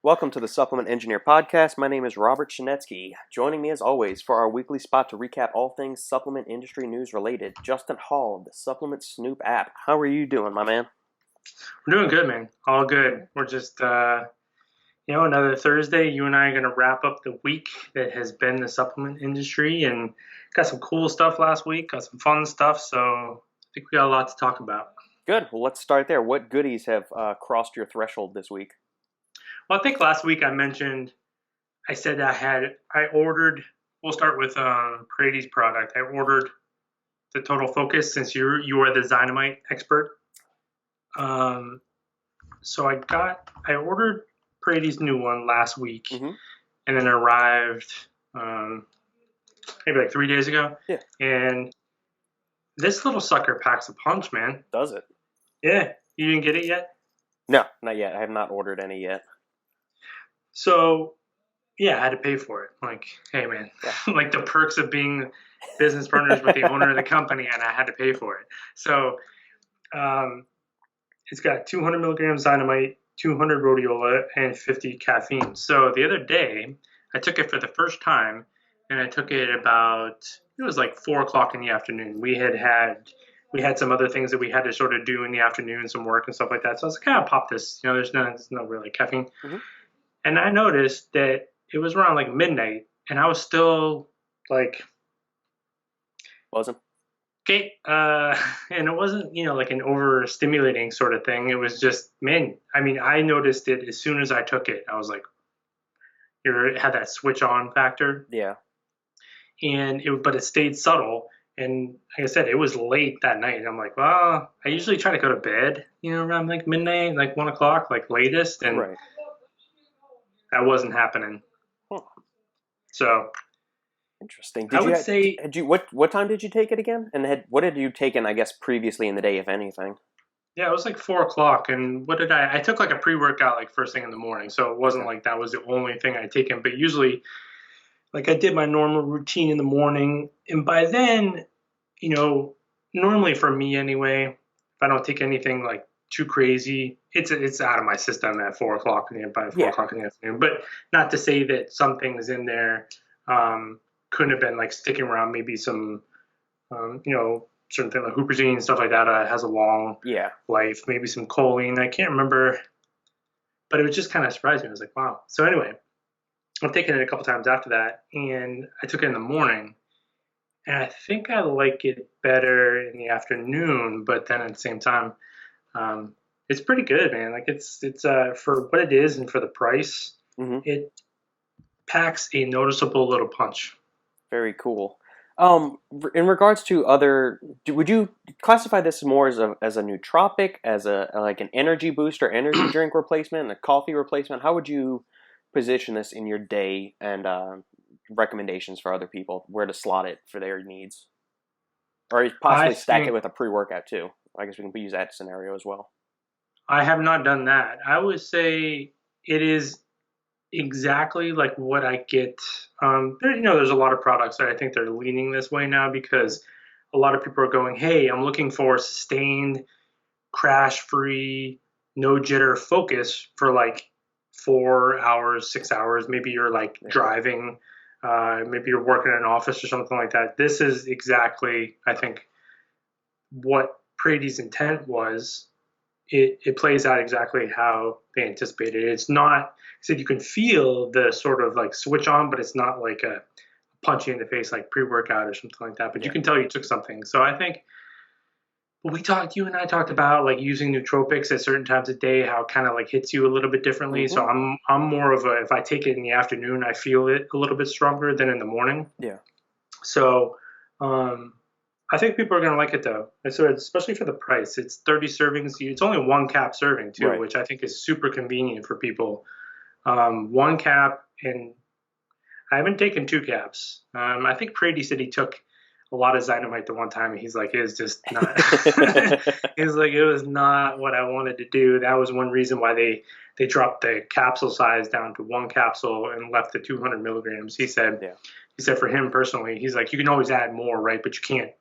Welcome to the Supplement Engineer podcast. My name is Robert Shinetsky. Joining me as always for our weekly spot to recap all things supplement industry news related, Justin Hall of the Supplement Snoop app. How are you doing, my man? We're doing good, man. All good. We're just, another Thursday. You and I are going to wrap up the week that has been the supplement industry and got some cool stuff last week, got some fun stuff. So I think we got a lot to talk about. Good. Well, let's start there. What goodies have crossed your threshold this week? Well, I think last week I said I ordered, we'll start with Prady's product. I ordered the Total Focus since you are the Dynamite expert. So I ordered Prady's new one last week, and then it arrived maybe like 3 days ago. Yeah. And this little sucker packs a punch, man. Does it? Yeah. You didn't get it yet? No, not yet. I have not ordered any yet. So, yeah, I had to pay for it. Like, hey, man, like the perks of being business partners with the owner of the company, and I had to pay for it. So, it's got 200 milligrams dynamite, 200 rhodiola, and 50 caffeine. So the other day, I took it for the first time, and I took it it was like 4 o'clock in the afternoon. We had some other things that we had to sort of do in the afternoon, some work and stuff like that. So I was like, I'll pop this. There's no really caffeine. And I noticed that it was around like midnight, and I was still like, Wasn't? Okay, and it wasn't, like an overstimulating sort of thing. It was just, man, I mean, I noticed it as soon as I took it. I was like, it had that switch on factor. Yeah. But it stayed subtle. And like I said, it was late that night. And I'm like, well, I usually try to go to bed, around like midnight, like 1 o'clock, like latest. And that wasn't happening. Huh. So. Interesting. What time did you take it again? And what had you taken, I guess, previously in the day, if anything? Yeah, it was like 4 o'clock. And I took like a pre-workout like first thing in the morning. So it wasn't like that was the only thing I'd taken. But usually, like I did my normal routine in the morning. And by then, normally for me anyway, if I don't take anything like too crazy, it's out of my system at 4 o'clock by 4 o'clock in the afternoon. But not to say that some things in there couldn't have been like sticking around. Maybe some, certain things like huperzine and stuff like that has a long life. Maybe some choline. I can't remember, but it was just kind of surprising. I was like, wow. So anyway, I've taken it a couple times after that, and I took it in the morning, and I think I like it better in the afternoon. But then at the same time, it's pretty good, man. Like it's for what it is and for the price, it packs a noticeable little punch. Very cool. In regards to would you classify this more as a nootropic, as like an energy booster, energy drink replacement, a coffee replacement? How would you position this in your day and recommendations for other people, where to slot it for their needs? Or possibly stack it with a pre-workout too. I guess we can use that scenario as well. I have not done that. I would say it is exactly like what I get. There's a lot of products that I think they're leaning this way now because a lot of people are going, hey, I'm looking for sustained, crash-free, no jitter focus for like 4 hours, 6 hours. Maybe you're like driving, maybe you're working in an office or something like that. This is exactly, I think, what Prady's intent was. It plays out exactly how they anticipated. It's not, I said you can feel the sort of like switch on, but it's not like a punch you in the face like pre-workout or something like that. But you can tell you took something. So I think you and I talked about like using nootropics at certain times of day, how it kind of like hits you a little bit differently. So I'm more of if I take it in the afternoon, I feel it a little bit stronger than in the morning. Yeah. So, I think people are going to like it though. And so especially for the price, it's 30 servings. It's only 1 cap serving too, which I think is super convenient for people. 1 cap, and I haven't taken 2 caps. I think Prady said he took a lot of Dynamite the one time, and he's like, it's just not. He's like, it was not what I wanted to do. That was one reason why they dropped the capsule size down to 1 capsule and left the 200 milligrams. He said for him personally, he's like, you can always add more, right? But you can't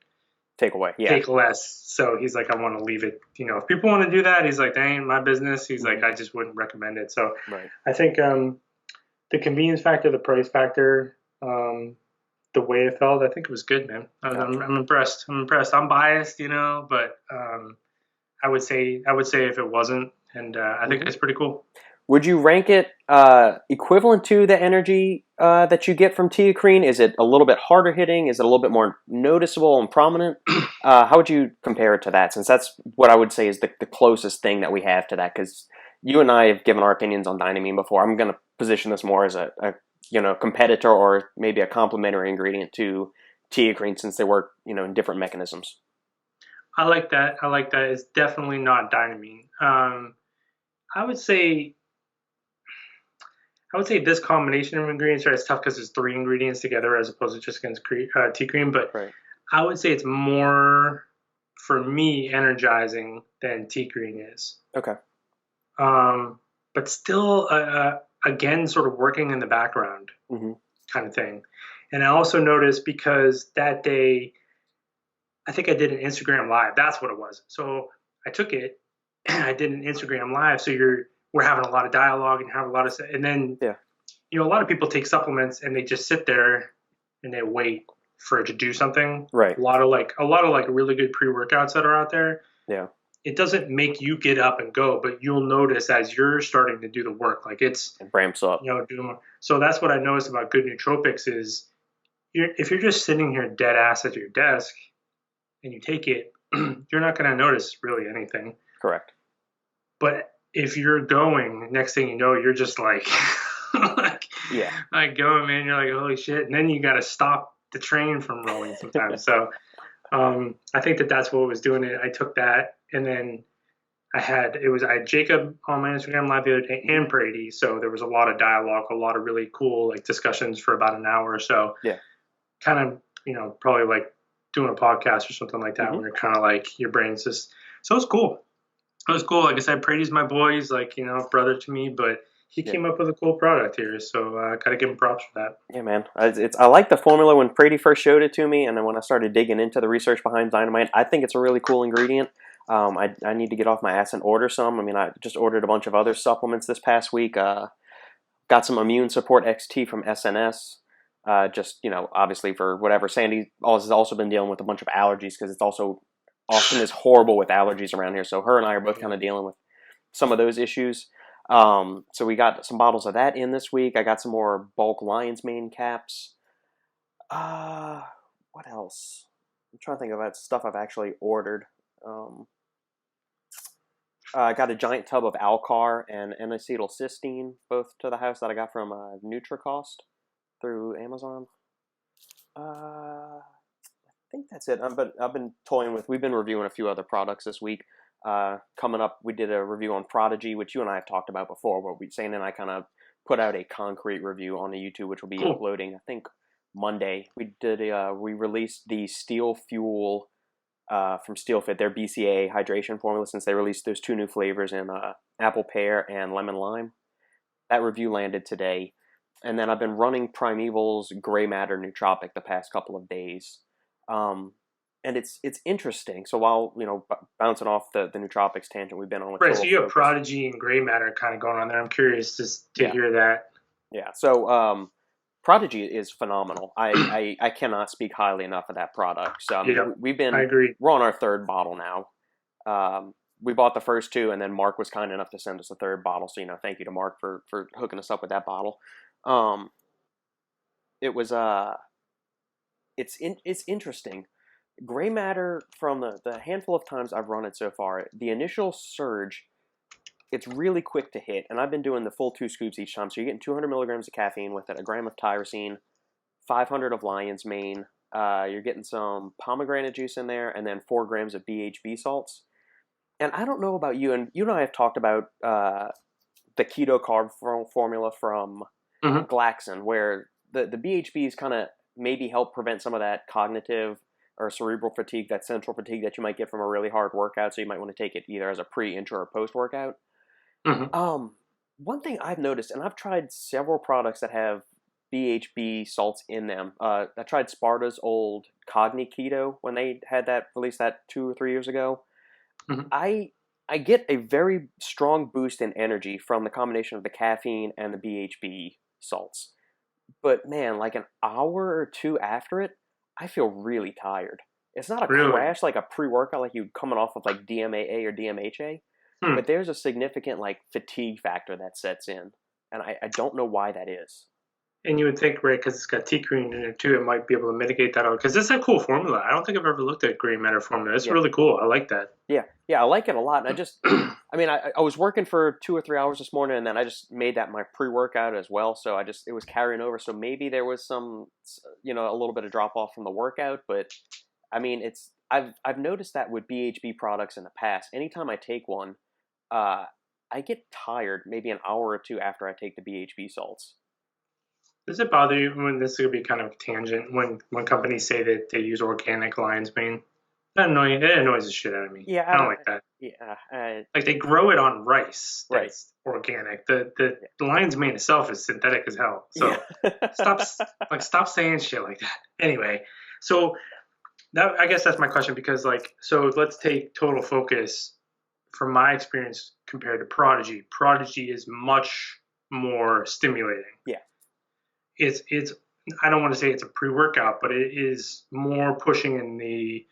take away. Yeah. take less. So he's like, I want to leave it. If people want to do that, he's like, that ain't my business. He's like, I just wouldn't recommend it. So Right. I think the convenience factor, the price factor, the way it felt, I think it was good, man. Gotcha. I'm impressed. I'm impressed. I'm biased, but I would say if it wasn't, and I think it's pretty cool. Would you rank it equivalent to the energy that you get from teacrine? Is it a little bit harder hitting? Is it a little bit more noticeable and prominent? How would you compare it to that? Since that's what I would say is the closest thing that we have to that. Because you and I have given our opinions on dynamine before. I'm going to position this more as a competitor or maybe a complementary ingredient to teacrine, since they work in different mechanisms. I like that. It's definitely not dynamine. I would say this combination of ingredients, right? It's tough because there's 3 ingredients together as opposed to just against tea cream. But Right. I would say it's more, for me, energizing than tea cream is. Okay. But still, again, sort of working in the background kind of thing. And I also noticed, because that day, I think I did an Instagram live. That's what it was. So I took it and I did an Instagram live. So we're having a lot of dialogue and have a lot of, and then, a lot of people take supplements and they just sit there and they wait for it to do something. Right. A lot of really good pre-workouts that are out there. Yeah. It doesn't make you get up and go, but you'll notice as you're starting to do the work, like it ramps up. So that's what I noticed about good nootropics is, if you're just sitting here dead ass at your desk and you take it, you're not going to notice really anything. Correct. But if you're going, next thing you know, you're just like, going, man. You're like, holy shit. And then you got to stop the train from rolling sometimes. So I think that's what was doing it. I took that, and then I had Jacob on my Instagram live the other day, and Brady. So there was a lot of dialogue, a lot of really cool discussions for about an hour or so. Yeah. Kind of, probably like doing a podcast or something like that, when you're kind of like, your brain's just, so it's cool. It was cool. Like I said, Brady's my boy. He's brother to me, but he came up with a cool product here. So I got to give him props for that. Yeah, man. I like the formula when Brady first showed it to me, and then when I started digging into the research behind dynamite, I think it's a really cool ingredient. I need to get off my ass and order some. I mean, I just ordered a bunch of other supplements this past week. Got some Immune Support XT from SNS. Just, obviously for whatever. Sandy has also been dealing with a bunch of allergies, because it's also Austin is horrible with allergies around here. So her and I are both kind of dealing with some of those issues. So we got some bottles of that in this week. I got some more bulk Lion's Mane caps. What else? I'm trying to think about stuff I've actually ordered. I got a giant tub of Alcar and N-acetylcysteine, both to the house, that I got from NutriCost through Amazon. I think that's it. But I've been we've been reviewing a few other products this week. Coming up, we did a review on Prodigy, which you and I have talked about before, where Shane and I kind of put out a concrete review on the YouTube, which will be uploading, I think, Monday. We released the Steel Fuel from SteelFit, their BCA hydration formula, since they released those 2 new flavors in apple pear and lemon lime. That review landed today. And then I've been running Primeval's Gray Matter Nootropic the past couple of days. And it's interesting. So while, bouncing off the nootropics tangent we've been on with Right, so you have Prodigy and Gray Matter kind of going on there. I'm curious just to hear that. Yeah, so Prodigy is phenomenal. I cannot speak highly enough of that product. So I agree. We're on our 3rd bottle now. We bought the first 2, and then Mark was kind enough to send us a 3rd bottle. So thank you to Mark for hooking us up with that bottle. It was it's interesting. Gray Matter, from the handful of times I've run it so far, the initial surge, it's really quick to hit, and I've been doing the full 2 scoops each time. So you're getting 200 milligrams of caffeine with it, a gram of tyrosine, 500 of lion's mane. You're getting some pomegranate juice in there, and then 4 grams of BHB salts. And I don't know about you, and you and I have talked about the keto carb formula from Glaxon, where the BHBs kind of maybe help prevent some of that cognitive or cerebral fatigue, that central fatigue that you might get from a really hard workout. So you might want to take it either as a pre, intra, or post-workout. One thing I've noticed, and I've tried several products that have BHB salts in them. I tried Sparta's old Cogni Keto when they had that released that 2 or 3 years ago. Mhm. I get a very strong boost in energy from the combination of the caffeine and the BHB salts. But man, like an hour or two after it, I feel really tired. It's not a Really? crash like a pre-workout like you coming off of like DMAA or DMHA, Hmm. but there's a significant like fatigue factor that sets in. And I don't know why that is. And you would think, right, because it's got tea cream in it too, it might be able to mitigate that out. Because this is a cool formula. I don't think I've ever looked at green matter formula. It's Yeah. really cool. I like that. Yeah, I like it a lot. And I mean, I was working for 2 or 3 hours this morning, and then I just made that my pre-workout as well. So it was carrying over. So maybe there was some, a little bit of drop off from the workout. But I mean, I've noticed that with BHB products in the past. Anytime I take one, I get tired maybe an hour or two after I take the BHB salts. Does it bother you when this is going to be kind of tangent when companies say that they use organic lion's mane? It annoys the shit out of me. Yeah, I don't like that. Yeah, Like they grow it on rice right. that's organic. The lion's mane itself is synthetic as hell. So Yeah. stop saying shit like that. Anyway, so that I guess that's my question because so let's take Total Focus from my experience compared to Prodigy. Prodigy is much more stimulating. Yeah. It's I don't want to say it's a pre-workout, but it is more pushing in the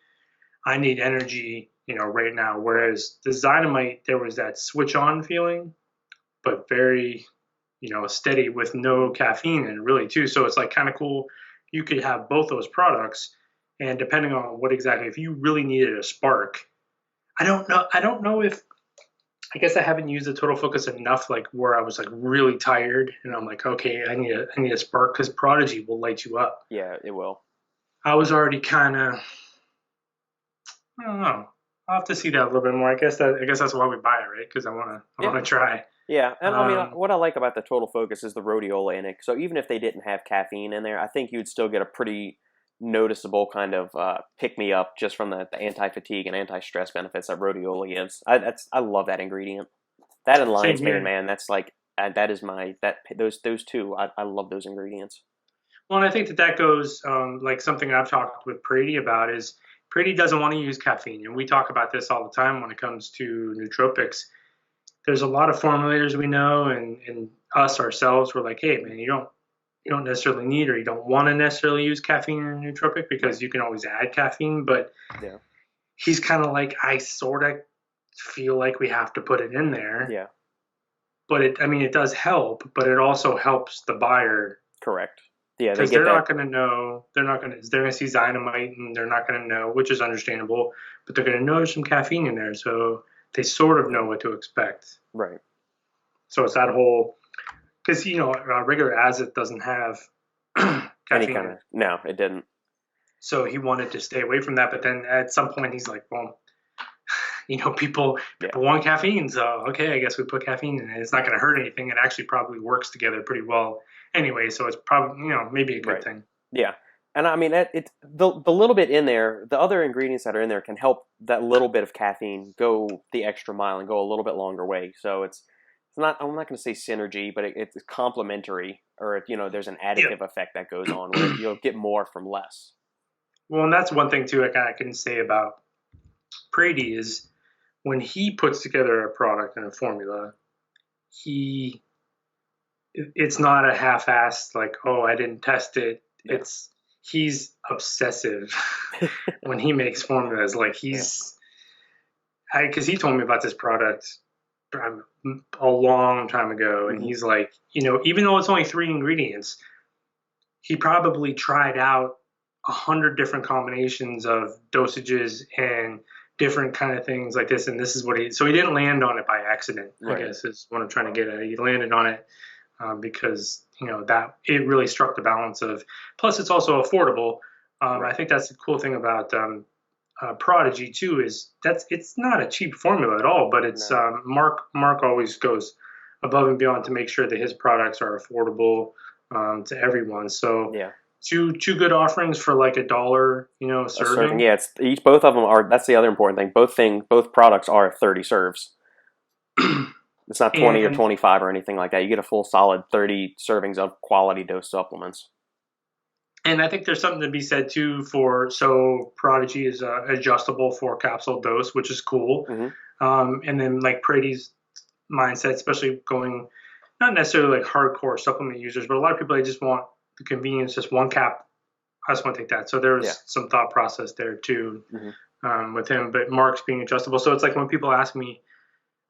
I need energy, right now. Whereas the Dynamite, there was that switch on feeling, but very, steady with no caffeine in it really too. So it's like kind of cool. You could have both those products, and depending on what exactly, if you really needed a spark, I don't know. I don't know if I guess I haven't used the Total Focus enough, like where I was like really tired, and I'm like, okay, I need a spark because Prodigy will light you up. Yeah, it will. I was already kind of I don't know. I'll have to see that a little bit more. I guess that's why we buy it, right? Because I wanna try. Yeah, and I mean, Um, what I like about the Total Focus is the rhodiola in it. So even if they didn't have caffeine in there, I think you'd still get a pretty noticeable kind of pick me up just from the anti-fatigue and anti-stress benefits that rhodiola gives. I love that ingredient. That and Same lion's mane, here. man. That's like that is those two. I love those ingredients. Well, and I think that goes like something I've talked with Brady about is Brady doesn't want to use caffeine, and we talk about this all the time when it comes to nootropics. There's a lot of formulators we know, and us ourselves, we're like, hey, man, you don't necessarily need or you don't want to necessarily use caffeine in a nootropic because you can always add caffeine. But Yeah. he's kind of like, I sort of feel like we have to put it in there. Yeah. But it does help, but it also helps the buyer Correct. Yeah, they because get they're that. not going to know. They're going to see Dynamite and they're not going to know, which is understandable. But they're going to know there's some caffeine in there, so they sort of know what to expect. Right. So it's that whole because regular AZOTH doesn't have Any caffeine. kind of no, it didn't. So he wanted to stay away from that, but then at some point he's like, well, people want caffeine, so okay, I guess we put caffeine in it. It's not going to hurt anything. It actually probably works together pretty well anyway, so it's probably maybe a good thing. Yeah, and I mean it's the little bit in there. The other ingredients that are in there can help that little bit of caffeine go the extra mile and go a little bit longer way. So it's not. I'm not going to say synergy, but it's complementary, or there's an additive effect that goes on where you'll get more from less. Well, and that's one thing too. I can say about Brady is when he puts together a product and a formula, it's not a half-assed like, oh, I didn't test it. Yeah. He's obsessive when he makes formulas. Like because he told me about this product a long time ago, and he's like, even though it's only 3 ingredients, he probably tried out 100 different combinations of dosages and different kind of things like this, and this is what so he didn't land on it by accident. Right. I guess is what I'm trying to get at. He landed on it because that it really struck the balance of. Plus, it's also affordable. Right. I think that's the cool thing about Prodigy too is it's not a cheap formula at all, but it's Mark always goes above and beyond to make sure that his products are affordable to everyone. So yeah. Two good offerings for like $1, serving. Yeah, it's both of them are. That's the other important thing. Both products are 30 serves. It's not 20 or And 25 or anything like that. You get a full solid 30 servings of quality dose supplements. And I think there's something to be said too for, so Prodigy is adjustable for capsule dose, which is cool. And then like Brady's mindset, especially going not necessarily like hardcore supplement users, but a lot of people, they just want the convenience, just one cap. I just want to take that. So there's some thought process there too with him. But Mark's being adjustable. So it's like when people ask me,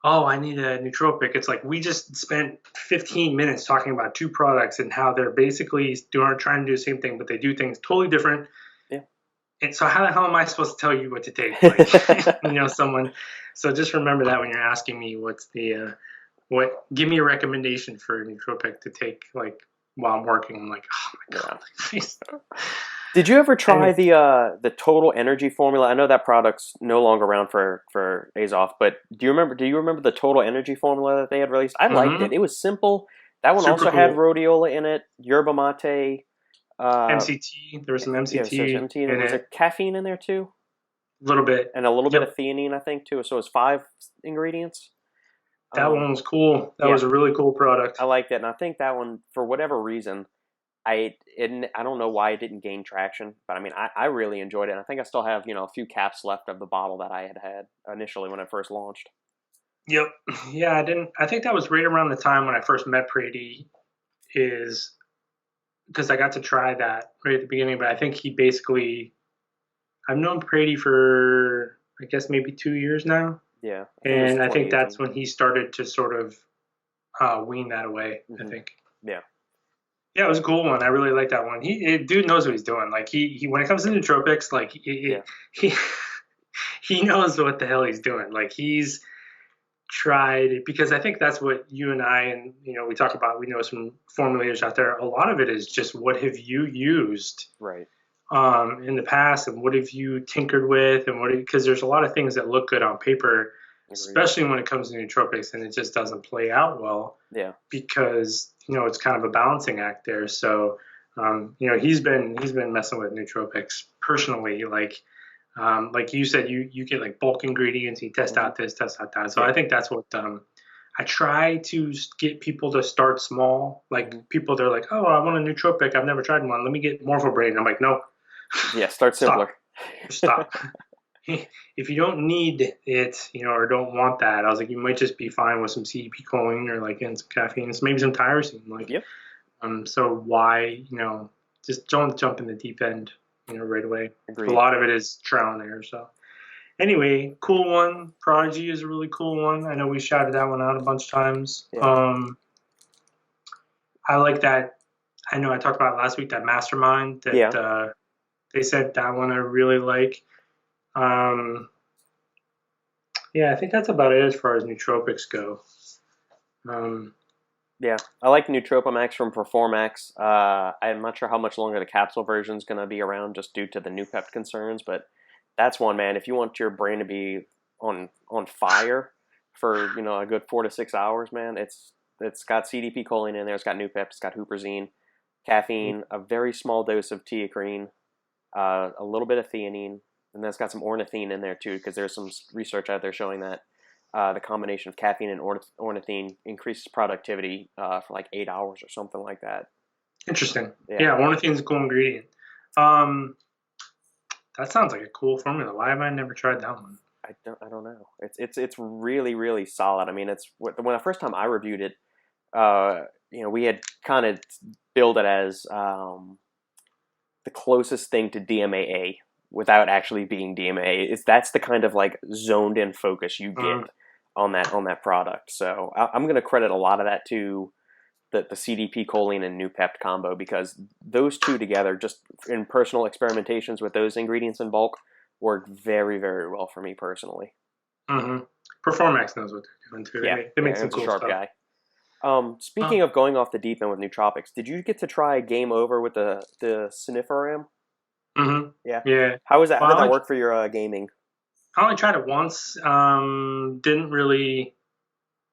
oh, I need a nootropic. It's like we just spent 15 minutes talking about two products and how they're basically trying to do the same thing, but they do things totally different. Yeah. And so how the hell am I supposed to tell you what to take? Like, someone. So just remember that when you're asking me what's the give me a recommendation for a nootropic to take like while I'm working. I'm like, oh my god. Yeah. Did you ever try the Total Energy formula? I know that product's no longer around for AZOTH, but do you remember the Total Energy formula that they had released? I liked it. It was simple. That one Super also cool. had rhodiola in it, yerba mate, MCT. There was some MCT. Yeah, MCT. Was there caffeine in there too? A little bit. And a little bit of theanine, I think, too. So it was 5 ingredients. That one was cool. That was a really cool product. I liked it, and I think that one, for whatever reason, I don't know why it didn't gain traction, but I mean, I really enjoyed it. And I think I still have, a few caps left of the bottle that I had initially when I first launched. Yep. Yeah, I think that was right around the time when I first met Brady, is because I got to try that right at the beginning, but I think I've known Brady for, I guess, maybe 2 years now. Yeah. And I think that's when he started to sort of wean that away, I think. Yeah. Yeah, it was a cool one. I really like that one. Dude knows what he's doing. Like he when it comes to nootropics, like he knows what the hell he's doing. Like he's tried, because I think that's what you and I and we talk about. We know some formulators out there. A lot of it is just what have you used in the past, and what have you tinkered with, and because there's a lot of things that look good on paper, especially when it comes to nootropics, and it just doesn't play out well. Yeah. Because it's kind of a balancing act there. So he's been messing with nootropics personally, like you said, you get like bulk ingredients, you test out this, test out that. So I think that's what I try to get people to start small. Like people, they're like, oh, I want a nootropic, I've never tried one, let me get Morphobrain. I'm like, no. Yeah, start simpler. Stop. If you don't need it, or don't want that, I was like, you might just be fine with some CDP choline or like in some caffeine, maybe some tyrosine. Like, so why, just don't jump in the deep end, right away. Agreed. A lot of it is trial and error. So anyway, cool one. Prodigy is a really cool one. I know we shouted that one out a bunch of times. Yeah. I like that. I know I talked about it last week, that Mastermind that they said that one I really like. Yeah, I think that's about it as far as nootropics go. Yeah, I like Nootropimax from Performax. I'm not sure how much longer the capsule version is going to be around, just due to the NuPep concerns, but that's one, man. If you want your brain to be on fire for a good 4 to 6 hours, man, it's got CDP choline in there. It's got NuPep. It's got huperzine, caffeine, a very small dose of teacrine, a little bit of theanine. And then it's got some ornithine in there too, because there's some research out there showing that the combination of caffeine and ornithine increases productivity for like 8 hours or something like that. Interesting. Yeah, ornithine's a cool ingredient. That sounds like a cool formula. Why have I never tried that one? I don't know. It's really, really solid. I mean, it's when the first time I reviewed it, we had kind of billed it as the closest thing to DMAA. Without actually being DMA, that's the kind of like zoned in focus you get on that product. So I'm going to credit a lot of that to the CDP choline and NuPep combo, because those two together, just in personal experimentations with those ingredients in bulk, worked very, very well for me personally. Performax knows what they're doing too. Yeah, they make some cool sharp stuff. Guy. Speaking of going off the deep end with nootropics, did you get to try Game Over with the Snifferam? Yeah. How was that? How did that work for your gaming? I only tried it once. Didn't really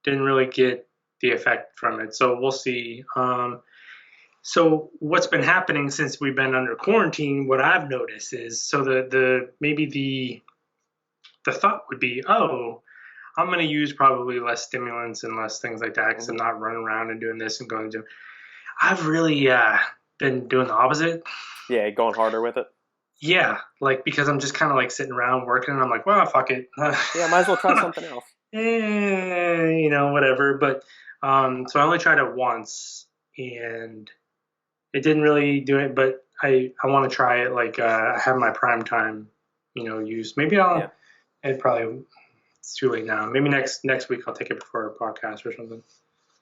get the effect from it. So we'll see. So what's been happening since we've been under quarantine? What I've noticed is, so maybe the thought would be, oh, I'm going to use probably less stimulants and less things like that because I'm Mhm. not running around and doing this and going to gym. I've really been doing the opposite. Yeah, going harder with it. Yeah, like because I'm just kind of like sitting around working and I'm like, well, fuck it. Yeah, might as well try something else. Whatever. But so I only tried it once and it didn't really do it, but I want to try it. Like I have my prime time, use. Maybe Yeah, it probably, it's too late now. Maybe next week I'll take it before a podcast or something.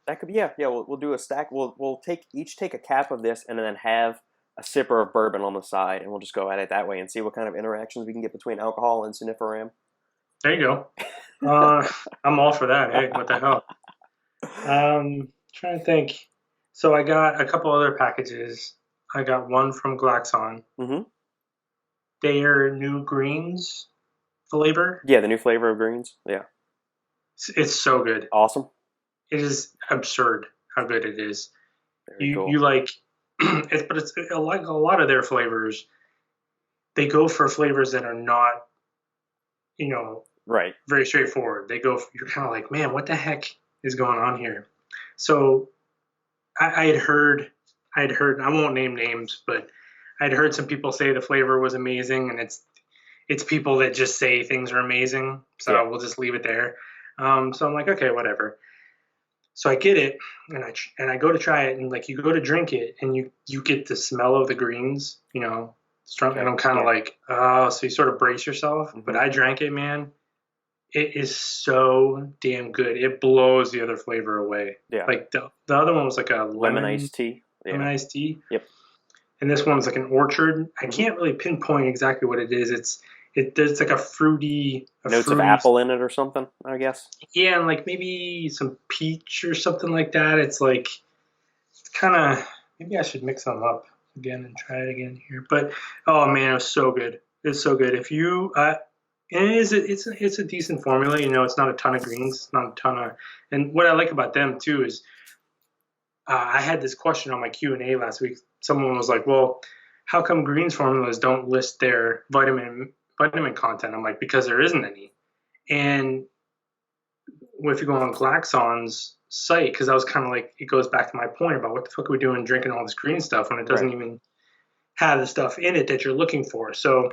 that could be. Yeah, yeah. We'll do a stack. We'll take a cap of this and then have a sipper of bourbon on the side, and we'll just go at it that way and see what kind of interactions we can get between alcohol and siniferam. There you go. I'm all for that. Hey, what the hell? Trying to think. So I got a couple other packages. I got one from Glaxon. Mm-hmm. Their new greens flavor. Yeah, the new flavor of greens. Yeah, It's so good. awesome. It is absurd how good it is. Very You cool. you like but it's like a lot of their flavors. They go for flavors that are not, Right. very straightforward. You're kind of like, man, what the heck is going on here? So I had heard, I won't name names, but I'd heard some people say the flavor was amazing, and it's people that just say things are amazing. So Yeah. we'll just leave it there. So I'm like, okay, whatever. So I get it, and I go to try it, and like you go to drink it, and you get the smell of the greens, strong, and Okay. I'm kind of Yeah. like, oh, so you sort of brace yourself. But Mm-hmm. I drank it, man. It is so damn good. It blows the other flavor away. Yeah. Like the other one was like a Lemon lemon iced tea. lemon Yeah. iced tea, Yep. and this one's like an orchard. I Mm-hmm. can't really pinpoint exactly what it is. There's like Notes of apple in it or something, I guess. yeah, and like maybe some peach or something like that. It's kind of, maybe I should mix them up again and try it again here. But oh man, it was so good. It's so good. If you and it's a decent formula. It's not a ton of greens, not a ton of. And what I like about them too is I had this question on my Q&A last week. Someone was like, "Well, how come greens formulas don't list their vitamin content?" I'm like, "Because there isn't any." And if you go on Glaxon's site, because I was kind of like, it goes back to my point about what the fuck are we doing drinking all this green stuff when it Right. doesn't even have the stuff in it that you're looking for. So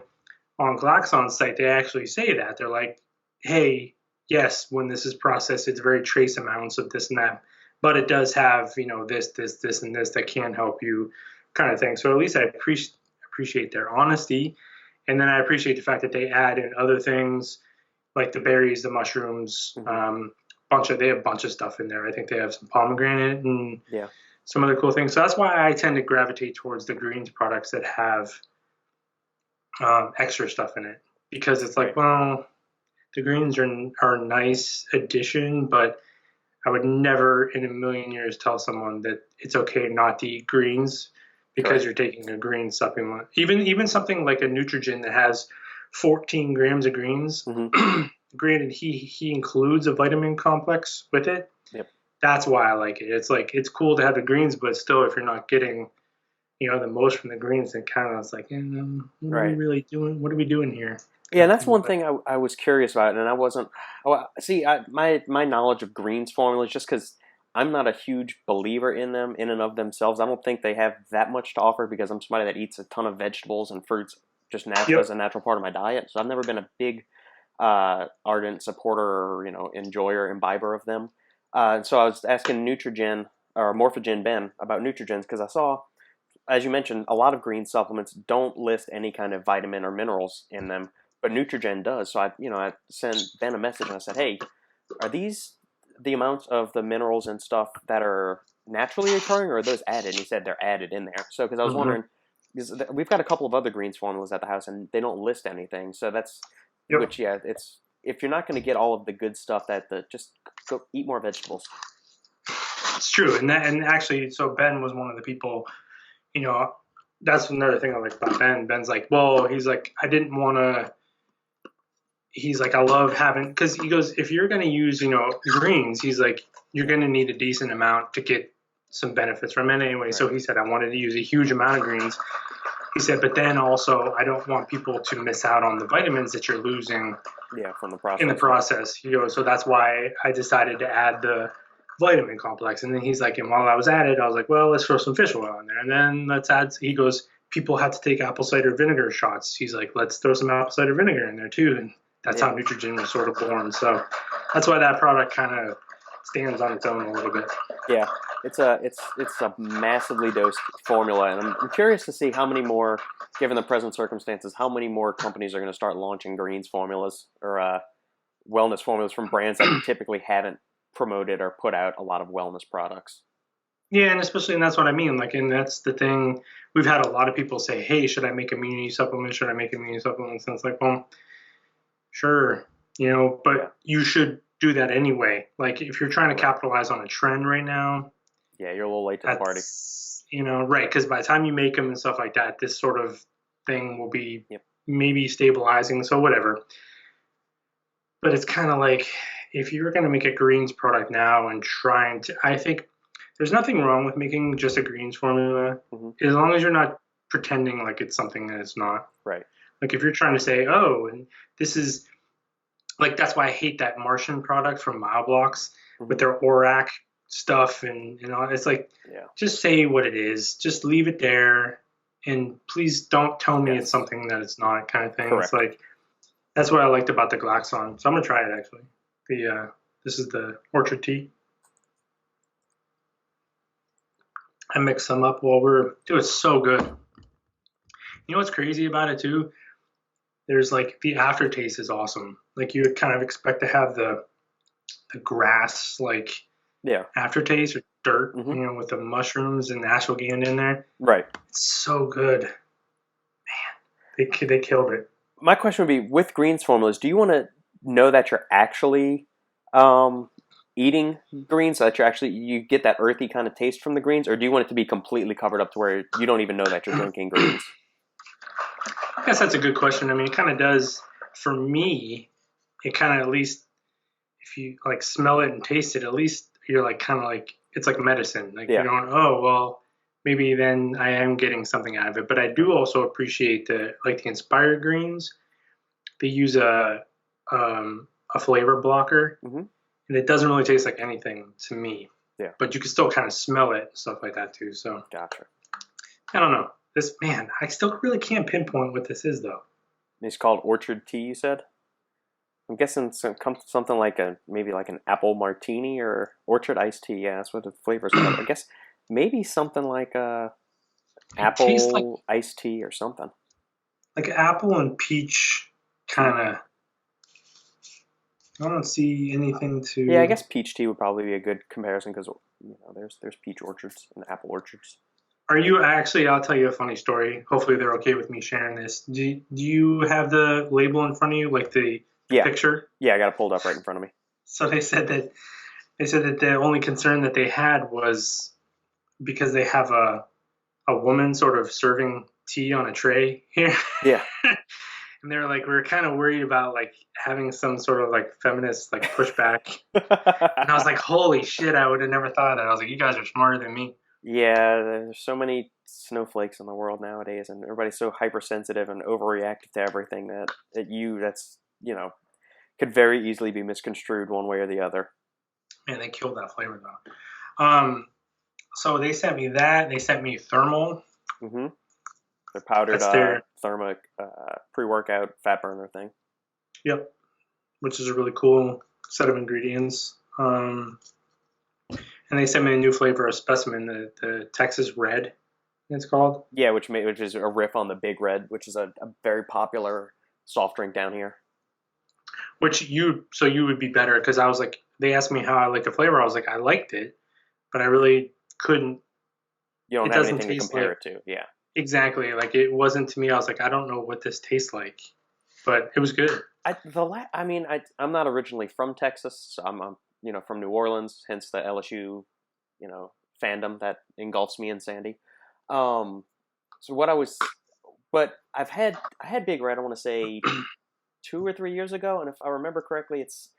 on Glaxon's site, they actually say that. They're like, hey, yes, when this is processed, it's very trace amounts of this and that, but it does have, this, and this that can help you kind of thing. So at least I appreciate their honesty. And then I appreciate the fact that they add in other things like the berries, the mushrooms, Mm-hmm. they have a bunch of stuff in there. I think they have some pomegranate and Yeah. some other cool things. So that's why I tend to gravitate towards the greens products that have extra stuff in it, because it's like, Right. well, the greens are a nice addition, but I would never in a million years tell someone that it's okay not to eat greens because Correct. you're taking a green supplement. Even something like a Nitrosigine that has 14 grams of greens. Mm-hmm. Granted, he includes a vitamin complex with it. Yep. That's why I like it. It's like it's cool to have the greens, but still, if you're not getting the most from the greens, then kind of it's like, what are we Right. really doing? What are we doing here? Yeah, and Kind of that's thing. one thing I was curious about, and I wasn't. Well, see, my knowledge of greens formulas, just because I'm not a huge believer in them in and of themselves. I don't think they have that much to offer because I'm somebody that eats a ton of vegetables and fruits just natural as Yep. a natural part of my diet. So I've never been a big ardent supporter or enjoyer, imbiber of them. So I was asking Nutrigen or Morphogen Ben about Nutrigens because I saw, as you mentioned, a lot of green supplements don't list any kind of vitamin or minerals in them, but Nutrigen does. So I sent Ben a message and I said, "Hey, are these the amounts of the minerals and stuff that are naturally occurring, or are those added?" And he said they're added in there. So because I was Mm-hmm. wondering, because we've got a couple of other greens formulas at the house and they don't list anything. So that's Yep. which it's if you're not going to get all of the good stuff, just go eat more vegetables. It's true, and actually, so Ben was one of the people. That's another thing I like about Ben. Ben's like, well, he's like, I didn't want to. He's like, I love having, because he goes, if you're going to use greens, he's like, you're going to need a decent amount to get some benefits from it anyway. Right. So he said I wanted to use a huge amount of greens. he said, but then also I don't want people to miss out on the vitamins that you're losing Yeah, from the in the process. process. He goes, so that's why I decided to add the vitamin complex. And then he's like, and while I was at it, I was like, well, let's throw some fish oil in there. And then let's add, he goes, people have to take apple cider vinegar shots. He's like, let's throw some apple cider vinegar in there too. And that's how Nutrigen was sort of born. So that's why that product kind of stands on its own a little bit. Yeah, it's a massively dosed formula, and I'm curious to see how many more, given the present circumstances, how many more companies are going to start launching greens formulas or wellness formulas from brands that typically haven't promoted or put out a lot of wellness products. Yeah, and especially, and that's what I mean. Like, and that's the thing. We've had a lot of people say, "Hey, should I make immunity supplements? Should I make immunity supplements?" And it's like, well, sure, but you should do that anyway. Like, if you're trying to capitalize on a trend right now, yeah, you're a little late to the party. Right? Because by the time you make them and stuff like that, this sort of thing will be maybe stabilizing. So whatever. But it's kind of like if you're going to make a greens product now and trying to, I think there's nothing wrong with making just a greens formula as long as you're not pretending like it's something that it's not. Right. Like if you're trying to say, oh, and this is like, that's why I hate that Martian product from Mile with their ORAC stuff and all. It's like, just say what it is. Just leave it there. And please don't tell me it's something that it's not, kind of thing. Correct. It's like, that's what I liked about the Glaxon. So I'm going to try it actually. This is the orchard tea. I mix them up dude, it's so good. You know what's crazy about it too? There's like the aftertaste is awesome. Like you would kind of expect to have the grass like aftertaste or dirt, with the mushrooms and ashwagandha in there. Right. It's so good. Man, they killed it. My question would be, with greens formulas, do you want to know that you're actually eating greens, that you get that earthy kind of taste from the greens, or do you want it to be completely covered up to where you don't even know that you're drinking greens? I guess that's a good question. I mean, it kind of does for me. It kind of, at least if you like smell it and taste it, at least you're like kind of like it's like medicine. Like you're going, oh well, maybe then I am getting something out of it. But I do also appreciate the Inspired greens. They use a flavor blocker, and it doesn't really taste like anything to me. Yeah. But you can still kind of smell it and stuff like that too. So gotcha. I don't know. I still really can't pinpoint what this is though. It's called orchard tea, you said? I'm guessing something like maybe like an apple martini or orchard iced tea. Yeah, that's what the flavor's called. I guess maybe something like apple iced tea or something. Like apple and peach kind of. I don't see anything to. Yeah, I guess peach tea would probably be a good comparison because there's peach orchards and apple orchards. Are you actually? I'll tell you a funny story. Hopefully, they're okay with me sharing this. Do you have the label in front of you, like the picture? Yeah, I got it pulled up right in front of me. So they said that the only concern that they had was because they have a woman sort of serving tea on a tray here. Yeah. And they're like, we're kind of worried about like having some sort of like feminist like pushback. And I was like, holy shit, I would have never thought of that. I was like, you guys are smarter than me. Yeah, there's so many snowflakes in the world nowadays, and everybody's so hypersensitive and overreactive to everything that's could very easily be misconstrued one way or the other. Man, they killed that flavor though. So they sent me that. They sent me Thermal. Mm-hmm. Their powdered thermic pre-workout fat burner thing. Yep, which is a really cool set of ingredients. And they sent me a new flavor of Specimen, the Texas Red, it's called. Yeah, which is a riff on the Big Red, which is a very popular soft drink down here. So you would be better, because I was like, they asked me how I liked the flavor. I was like, I liked it, but I really couldn't. You don't have anything to compare it to, yeah. Exactly, like it wasn't to me. I was like, I don't know what this tastes like, but it was good. I'm not originally from Texas. So I'm from New Orleans, hence the LSU, fandom that engulfs me and Sandy. But I had Big Red, I want to say 2 or 3 years ago, and if I remember correctly, it's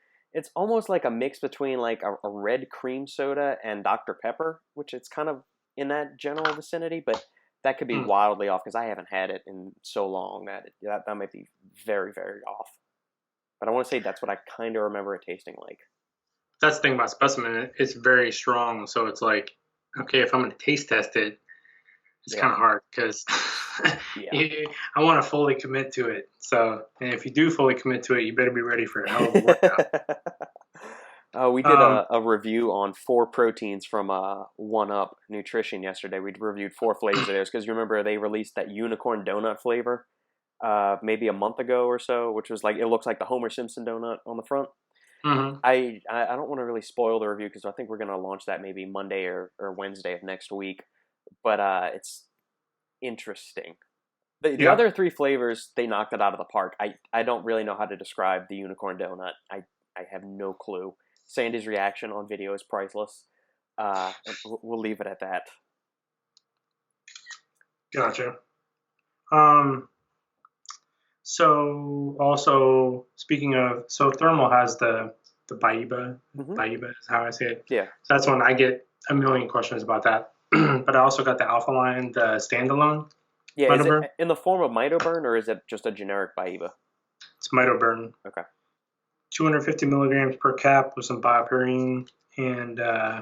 almost like a mix between like a red cream soda and Dr. Pepper, which it's kind of in that general vicinity, but that could be Hmm. wildly off because I haven't had it in so long that might be very, very off. But I want to say that's what I kind of remember it tasting like. That's the thing about specimen. It's very strong, so it's like, okay, if I'm going to taste test it, it's Yeah, kind of hard because yeah. I want to fully commit to it. So, and if you do fully commit to it, you better be ready for a hell of a workout. We did Um, a review on 4 proteins from One Up Nutrition yesterday. We reviewed 4 flavors of theirs because you remember they released that unicorn donut flavor maybe a month ago or so, which was like it looks like the Homer Simpson donut on the front. mhm. I don't want to really spoil the review because I think we're going to launch that maybe Monday or Wednesday of next week. But it's interesting. The Yeah, other 3 flavors, they knocked it out of the park. I don't really know how to describe the unicorn donut. I have no clue. Sandy's reaction on video is priceless. And we'll leave it at that. gotcha. Um, so also speaking of, so Thermal has the BAIBA. Hmm. BAIBA is how I say it. Yeah. So that's one I get a million questions about that. But I also got the Alpha Line, the standalone Yeah, is it Mitoburn. in the form of Mitoburn or is it just a generic BAIBA? It's Mitoburn, Okay. 250 milligrams per cap with some biopurine, and I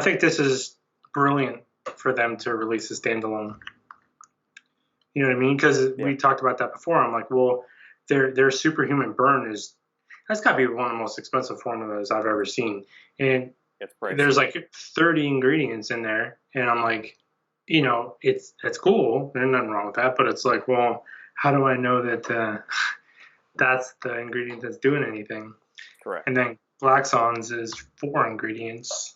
think this is brilliant for them to release a standalone. You know what I mean? Because Yeah, we talked about that before. I'm like, well, their superhuman burn is that's got to be one of the most expensive formulas I've ever seen, and it's pricey. there's like 30 ingredients in there, and I'm like, it's cool. There's nothing wrong with that, but it's like, well, how do I know that that's the ingredient that's doing anything? Correct. And then Glaxon's is 4 ingredients: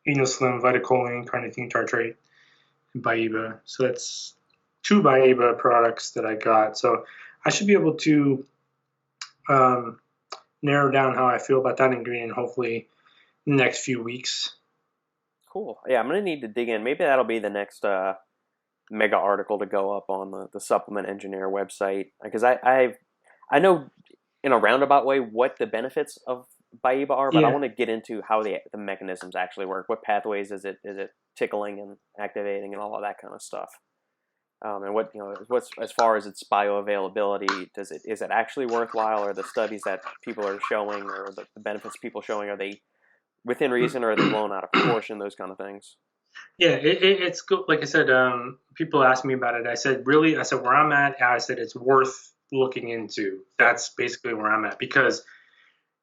inoslim, vitacholine, carnitine tartrate, and BAIBA. So that's 2 BAIBA products that I got. So I should be able to um, narrow down how I feel about that ingredient hopefully in the next few weeks. Cool. Yeah, I'm gonna need to dig in. Maybe that'll be the next mega article to go up on the Supplement Engineer website because I know in a roundabout way what the benefits of BAIBA are, but I Yeah, want to get into how the mechanisms actually work. What pathways is it tickling and activating and all of that kind of stuff. And what's as far as its bioavailability, is it actually worthwhile? Or the studies that people are showing, or the benefits people showing, are they within reason, or are they blown out of proportion? Those kind of things. yeah, it's good. Like I said, people asked me about it. I said, really? I said, where I'm at, I said, it's worth looking into. Yeah, That's basically where I'm at because,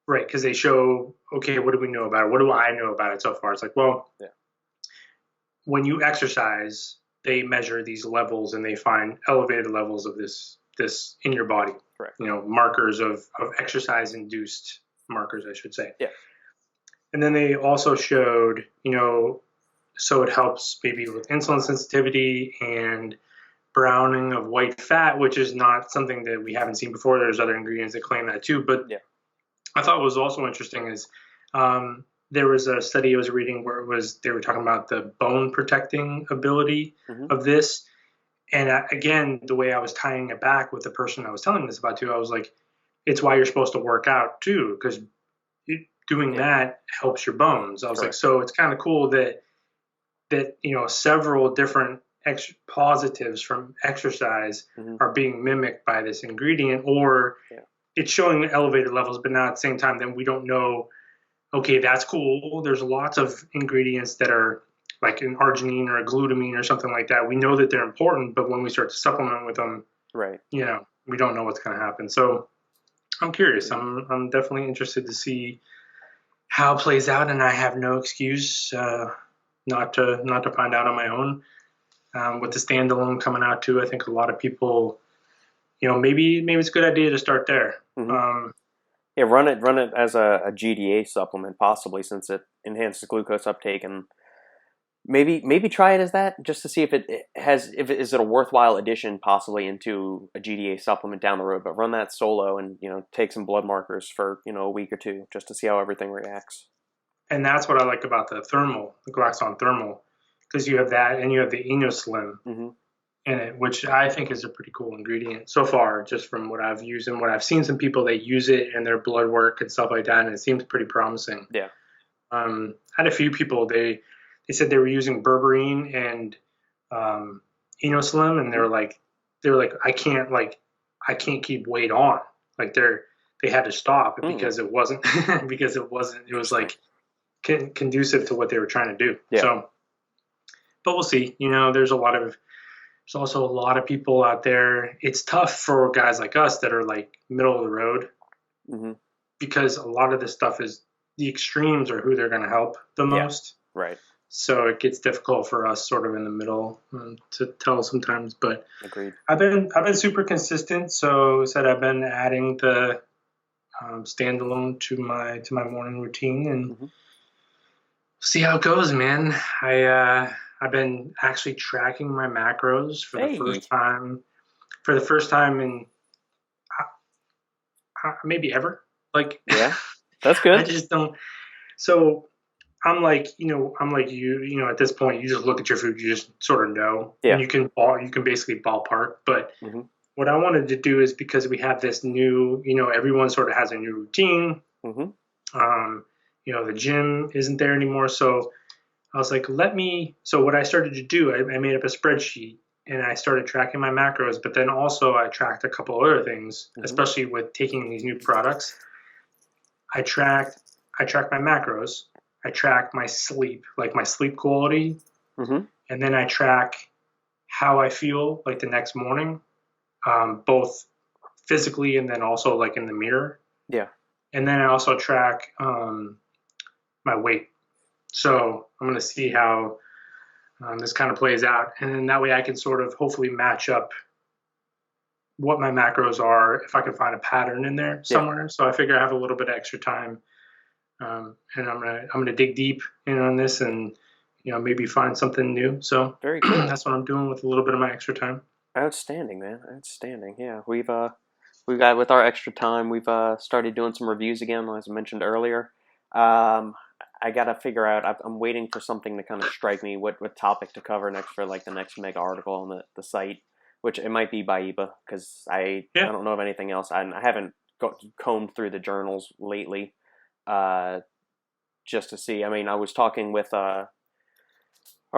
right, because they show, okay, what do we know about it? What do I know about it so far? It's like, well, yeah, when you exercise, they measure these levels and they find elevated levels of this in your body. correct. Markers of exercise induced markers, I should say. Yeah, And then they also showed, so it helps maybe with insulin sensitivity and browning of white fat, which is not something that we haven't seen before. There's other ingredients that claim that too. But yeah. I thought what was also interesting is there was a study I was reading where they were talking about the bone protecting ability Hmm. of this. And again, the way I was tying it back with the person I was telling this about too, I was like, it's why you're supposed to work out too, because doing Yeah, that helps your bones. I was like, correct. so it's kind of cool that several different positives from exercise Hmm. are being mimicked by this ingredient, or Yeah, it's showing elevated levels, but not at the same time. Then we don't know. Okay, that's cool. There's lots of ingredients that are like an arginine or a glutamine or something like that. We know that they're important, but when we start to supplement with them, right. we don't know what's going to happen. So I'm curious. I'm definitely interested to see how it plays out, and I have no excuse not to find out on my own. With the standalone coming out too, I think a lot of people, maybe it's a good idea to start there. Hmm. Um, Yeah, run it as a GDA supplement, possibly, since it enhances glucose uptake, and maybe try it as that just to see if is it a worthwhile addition possibly into a GDA supplement down the road. But run that solo and take some blood markers for a week or two just to see how everything reacts. and that's what I like about the Glaxon thermal, because you have that and you have the inoslim Hmm. in it, which I think is a pretty cool ingredient so far, just from what I've used and what I've seen some people that use it in their blood work and stuff like that, and it seems pretty promising. Yeah. I had a few people they said they were using berberine and Slim, and they were like, I can't keep weight on. Like they had to stop because it wasn't it was Interesting. like conducive to what they were trying to do. Yeah. So, but we'll see. There's also a lot of people out there. It's tough for guys like us that are like middle of the road Mm-hmm. because a lot of this stuff is the extremes are who they're going to help the Yeah. most. Right. So it gets difficult for us sort of in the middle to tell sometimes. But Agreed. I've been super consistent. So said I've been adding the standalone to my morning routine and Mm-hmm. see how it goes, man. I've been actually tracking my macros for the Hey. first time in maybe ever. Like, Yeah. That's I good. just don't. So I'm like, I'm like you. At this point, you just look at your food, you just sort of know, and Yeah. you can basically ballpark. But Mm-hmm. what I wanted to do is because we have this new, everyone sort of has a new routine. Mm-hmm. Um, the gym isn't there anymore, so I was like, So what I started to do, I made up a spreadsheet and I started tracking my macros, but then also I tracked a couple other things, Mm-hmm. especially with taking these new products. I tracked I track my macros, I track my sleep, like my sleep quality, Mm-hmm. and then I track how I feel like the next morning, both physically and then also like in the mirror. Yeah. And then I also track my weight. So I'm going to see how this kind of plays out, and then that way I can sort of hopefully match up what my macros are if I can find a pattern in there Yeah. somewhere. So I figure I have a little bit of extra time, and I'm gonna dig deep in on this and maybe find something new. So Very cool. that's what I'm doing with a little bit of my extra time. Outstanding, man. Outstanding. Yeah. We've got with our extra time, we've started doing some reviews again, as I mentioned earlier. Um, I gotta figure out. I'm waiting for something to kind of strike me what topic to cover next for like the next mega article on the site, which it might be BAIBA because I Yeah, don't know of anything else. I haven't combed through the journals lately, uh, just to see. I mean, I was talking with our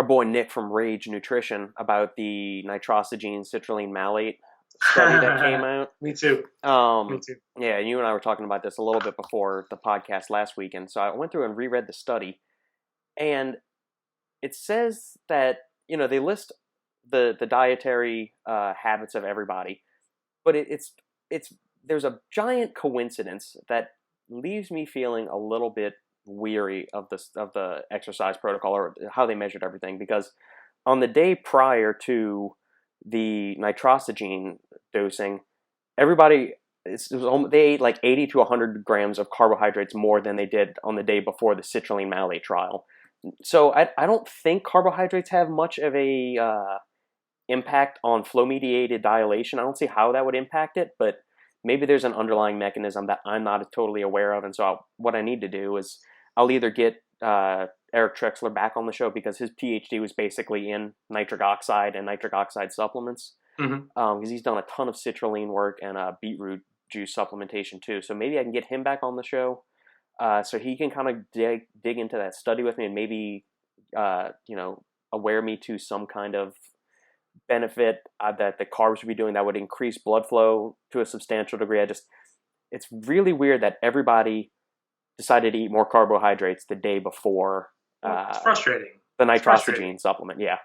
boy Nick from Rage Nutrition about the nitrosigine citrulline malate study that came out. me too. Me Um, too. yeah, and you and I were talking about this a little bit before the podcast last weekend. So I went through and reread the study, and it says that they list the dietary habits of everybody, but it's there's a giant coincidence that leaves me feeling a little bit weary of the exercise protocol or how they measured everything because on the day prior to the nitrosigine dosing, everybody they ate like 80 to 100 grams of carbohydrates more than they did on the day before the citrulline malate trial. So I don't think carbohydrates have much of a impact on flow mediated dilation. I don't see how that would impact it, but maybe there's an underlying mechanism that I'm not totally aware of. And so what I need to do is I'll either get Eric Trexler back on the show because his PhD was basically in nitric oxide and nitric oxide supplements Mm-hmm. because he's done a ton of citrulline work and beetroot juice supplementation too. So maybe I can get him back on the show so he can kind of dig into that study with me and maybe aware me to some kind of benefit that the carbs would be doing that would increase blood flow to a substantial degree. It's really weird that everybody decided to eat more carbohydrates the day before Well, it's frustrating. the It's frustrating nitrosigine supplement. Yeah,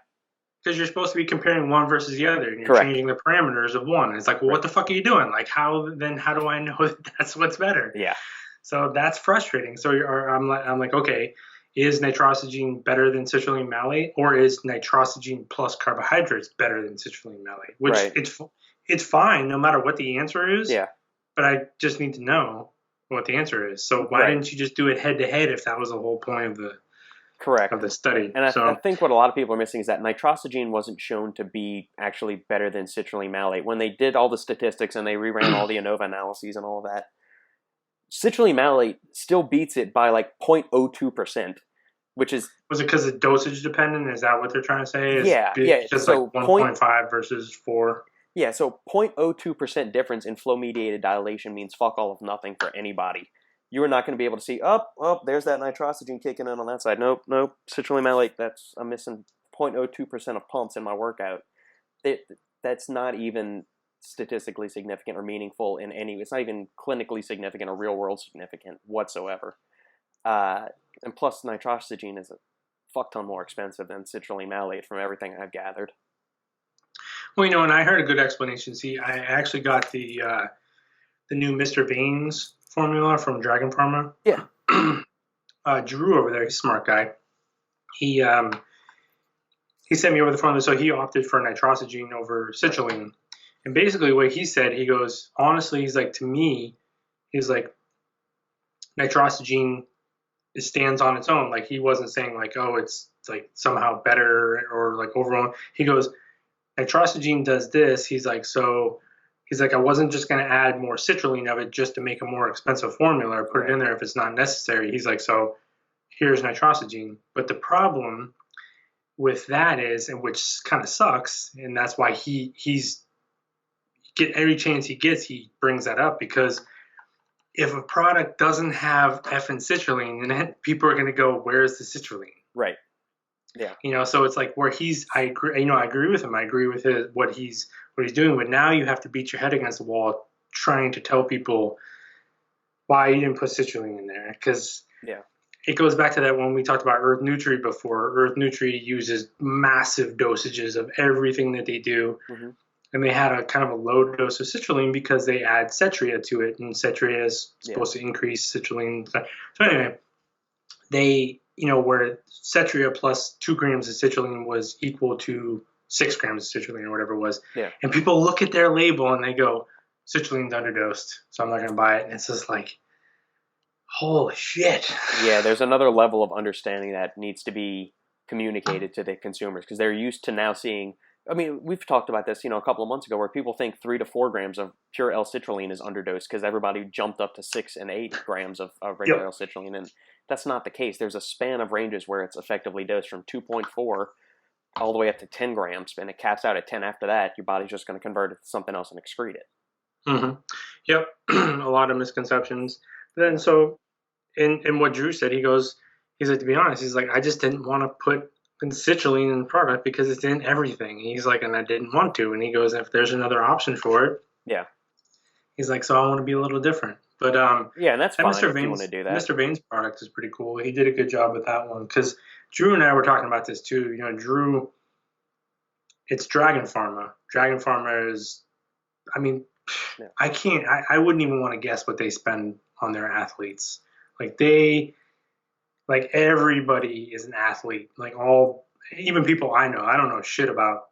because you're supposed to be comparing one versus the other, and you're correct. changing the parameters of one. And it's like, well, Right. what the fuck are you doing? Like, how do I know that that's what's better? Yeah, So that's frustrating. So I'm like, okay, is nitrosigine better than citrulline malate, or is nitrosigine plus carbohydrates better than citrulline malate? Which right. it's fine no matter what the answer is, Yeah, but I just need to know what the answer is. So why right. didn't you just do it head to head if that was the whole point of Correct. the study? And I So think what a lot of people are missing is that nitrosigine wasn't shown to be actually better than citrulline malate. When they did all the statistics and they reran all the ANOVA analyses and all of that, citrulline malate still beats it by like 0.02%, which is was it because it's dosage dependent? Is that what they're trying to say? Is yeah, it's yeah. just like So 1.5 versus 4? yeah, so 0.02% difference in flow mediated dilation means fuck all of nothing for anybody. You are not going to be able to see, oh, there's that nitrosigine kicking in on that side. Nope, citrulline malate, I'm missing 0.02% of pumps in my workout. That's not even statistically significant or meaningful in any. It's not even clinically significant or real world significant whatsoever. And plus, nitrosigine is a fuck ton more expensive than citrulline malate from everything I've gathered. Well, and I heard a good explanation. See, I actually got the new Mr. Baines formula from Dragon Pharma. Yeah. Drew over there, he's a smart guy. He sent me over the formula, so he opted for nitrosigine over citrulline. And basically what he said, he goes, honestly, he's like, to me, he's like, nitrosigine, it stands on its own. Like, he wasn't saying like, oh, it's like somehow better or like overall. He goes, nitrosigine does this. He's like, I wasn't just going to add more citrulline of it just to make a more expensive formula or put it in there if it's not necessary. He's like, so here's nitrosigine. But the problem with that is, and which kind of sucks, and that's why he's get every chance he gets, he brings that up, because if a product doesn't have effing citrulline, then people are going to go, where's the citrulline? Right. Yeah. So it's like where I agree with him. I agree with what he's doing, but now you have to beat your head against the wall trying to tell people why you didn't put citrulline in there. Because it goes back to that when we talked about Earth Nutri before. Earth Nutri uses massive dosages of everything that they do. Mm-hmm. And they had a kind of a low dose of citrulline because they add cetria to it, and cetria is supposed to increase citrulline. So anyway, they, where cetria plus 2 grams of citrulline was equal to 6 grams of citrulline or whatever it was. Yeah. And people look at their label and they go, citrulline's underdosed, so I'm not going to buy it. And it's just like, holy shit. Yeah, there's another level of understanding that needs to be communicated to the consumers, because they're used to now seeing, I mean, we've talked about this, a couple of months ago, where people think 3 to 4 grams of pure L-citrulline is underdosed because everybody jumped up to 6 and 8 grams of regular L-citrulline, and that's not the case. There's a span of ranges where it's effectively dosed from 2.4 all the way up to 10 grams, and it caps out at 10 after that. Your body's just going to convert it to something else and excrete it. Mm-hmm. Yep, a lot of misconceptions. Then so, in what Drew said, he's like, to be honest, he's like, I just didn't want to put citrulline in the product because it's in everything. He's like, and I didn't want to. And he goes, if there's another option for it, he's like, so I want to be a little different. But and that's fine if you want to do that. Mr. Baines' product is pretty cool. He did a good job with that one, because Drew and I were talking about this too. Drew, it's Dragon Pharma. Dragon Pharma is, I mean, I wouldn't even want to guess what they spend on their athletes. Like everybody is an athlete. Like even people I know. I don't know shit about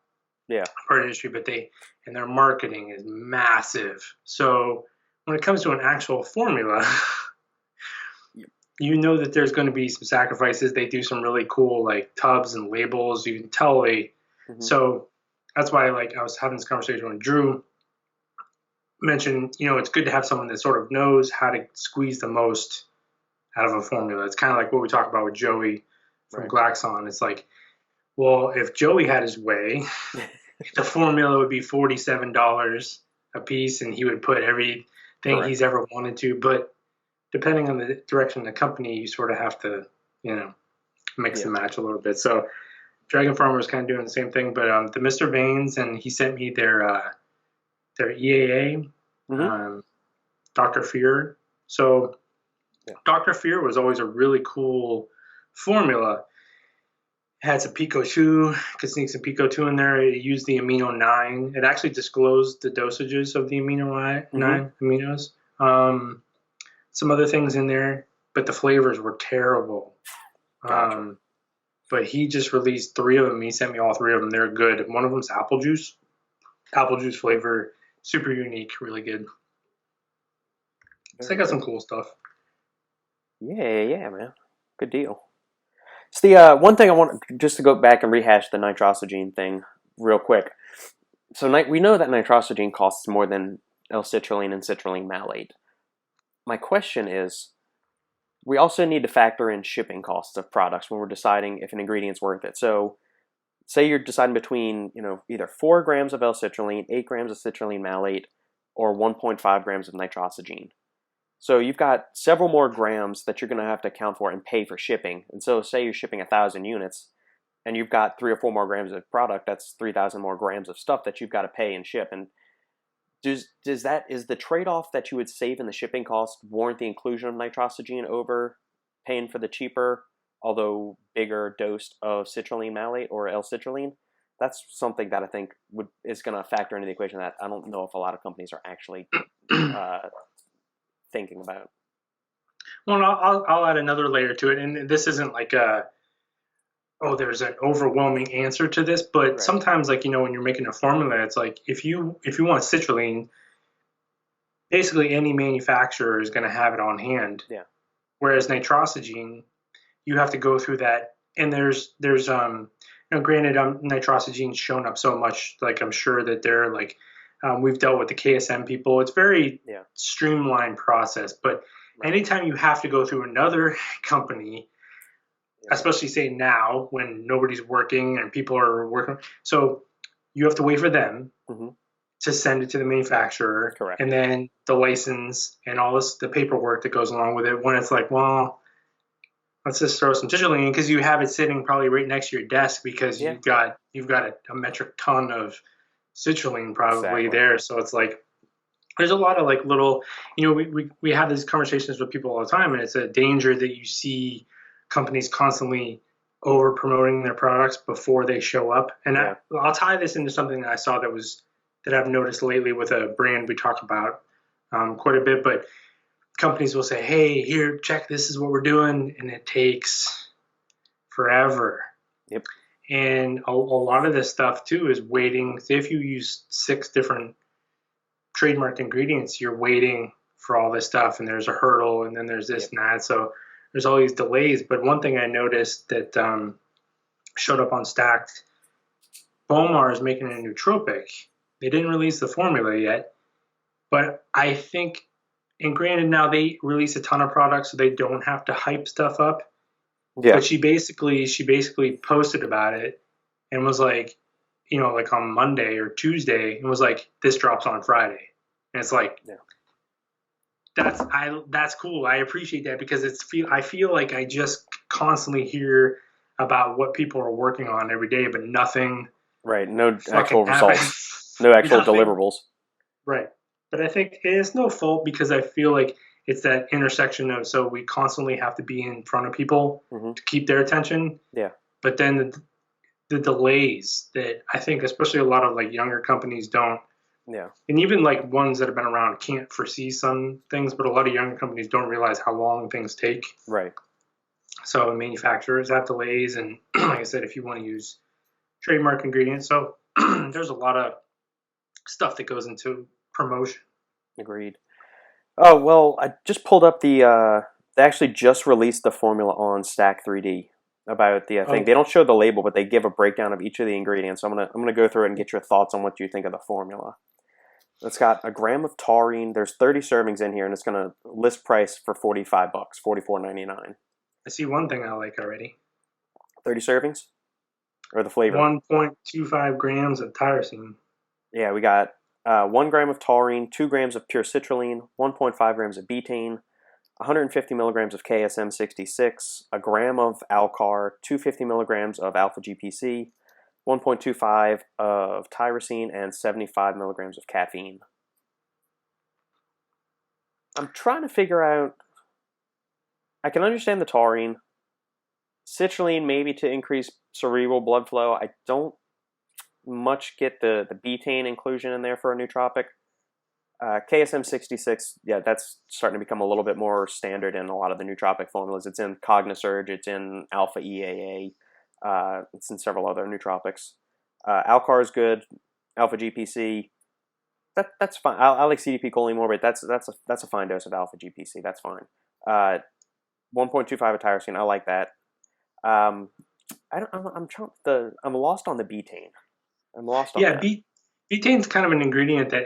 part industry, but their marketing is massive. So when it comes to an actual formula, that there's going to be some sacrifices. They do some really cool like tubs and labels. You can tell So that's why I was having this conversation with Drew. Mentioned, it's good to have someone that sort of knows how to squeeze the most out of a formula. It's kind of like what we talk about with Joey from Glaxon. It's like, well, if Joey had his way, the formula would be $47 a piece, and he would put everything he's ever wanted to. But depending on the direction of the company, you sort of have to, mix and match a little bit. So Dragon Farmer is kind of doing the same thing. But the Mr. Baines, and he sent me their EAA, Dr. Fear. So Dr. Fear was always a really cool formula. It had some Pico 2, could sneak some Pico 2 in there. It used the amino 9. It actually disclosed the dosages of the amino 9 aminos. Some other things in there, but the flavors were terrible. Gotcha. But he just released 3 of them. He sent me all 3 of them. They're good. One of them's apple juice flavor. Super unique, really good. So they got some cool stuff. Yeah, man. Good deal. So the one thing I want, just to go back and rehash the nitrosigine thing real quick. So we know that nitrosigine costs more than L-citrulline and citrulline malate. My question is, we also need to factor in shipping costs of products when we're deciding if an ingredient's worth it. So say you're deciding between, either 4 grams of L-citrulline, 8 grams of citrulline malate, or 1.5 grams of nitrosigine. So you've got several more grams that you're going to have to account for and pay for shipping. And so say you're shipping 1,000 units, and you've got 3 or 4 more grams of product, that's 3,000 more grams of stuff that you've got to pay and ship. And is the trade-off that you would save in the shipping cost warrant the inclusion of nitrosigine over paying for the cheaper, although bigger dose of citrulline malate or L-citrulline? That's something that I think is going to factor into the equation that I don't know if a lot of companies are actually thinking about. Well, I'll add another layer to it, and this isn't like there's an overwhelming answer to this, but Right. sometimes, like, when you're making a formula, it's like if you want citrulline, basically any manufacturer is going to have it on hand. Yeah. Whereas nitrosigine, you have to go through that, and there's granted, nitrosigene's shown up so much, like I'm sure that they're like, we've dealt with the KSM people. It's very streamlined process, but anytime you have to go through another company, especially say now when nobody's working and people are working, so you have to wait for them to send it to the manufacturer. Correct. And then the license and all this, the paperwork that goes along with it, when it's like, well, let's just throw some citrulline in, because you have it sitting probably right next to your desk, because you've got a metric ton of citrulline probably there. So it's like, there's a lot of like little, we have these conversations with people all the time, and it's a danger that you see companies constantly over promoting their products before they show up. And I'll tie this into something that I saw that I've noticed lately with a brand we talk about quite a bit, but companies will say, hey, here, check, this is what we're doing, and it takes forever. Yep. And a lot of this stuff too is waiting. Say if you use 6 different trademarked ingredients, you're waiting for all this stuff, and there's a hurdle, and then there's this and that. So there's all these delays. But one thing I noticed that showed up on Stacked, Bowmar is making a nootropic. They didn't release the formula yet, but I think, and granted now they release a ton of products, so they don't have to hype stuff up. Yeah. But she basically posted about it and was like, like on Monday or Tuesday, and was like, this drops on Friday. And it's like, that's cool. I appreciate that, because I feel like I just constantly hear about what people are working on every day, but nothing. Right. No actual results. No actual deliverables. Right. But I think it's no fault, because I feel like it's that intersection of, so we constantly have to be in front of people to keep their attention. Yeah. But then the delays that I think, especially a lot of like younger companies don't. Yeah. And even like ones that have been around can't foresee some things, but a lot of younger companies don't realize how long things take. Right. So manufacturers have delays, and like I said, if you want to use trademark ingredients, so there's a lot of stuff that goes into promotion. Agreed. Oh, well, I just pulled up they actually just released the formula on Stack 3D about the thing. They don't show the label, but they give a breakdown of each of the ingredients. So I'm gonna go through it and get your thoughts on what you think of the formula. It's got a gram of taurine. There's 30 servings in here, and it's gonna list price for $45, $44.99. I see one thing I like already. 30 servings? Or the flavor? 1.25 grams of tyrosine. Yeah, we got 1 gram of taurine, 2 grams of pure citrulline, 1.5 grams of betaine, 150 milligrams of KSM-66, a gram of Alcar, 250 milligrams of alpha-GPC, 1.25 of tyrosine, and 75 milligrams of caffeine. I'm trying to figure out, I can understand the taurine. Citrulline maybe to increase cerebral blood flow. I don't much get the betaine inclusion in there for a nootropic. KSM-66, yeah, that's starting to become a little bit more standard in a lot of the nootropic formulas. It's in Cognisurge, it's in Alpha EAA, it's in several other nootropics. Alcar is good, Alpha GPC, that's fine. I like CDP choline more, but that's a fine dose of Alpha GPC. That's fine. 1.25 of tyrosine, I like that. I'm lost on the betaine. I'm lost on that. Betaine's kind of an ingredient that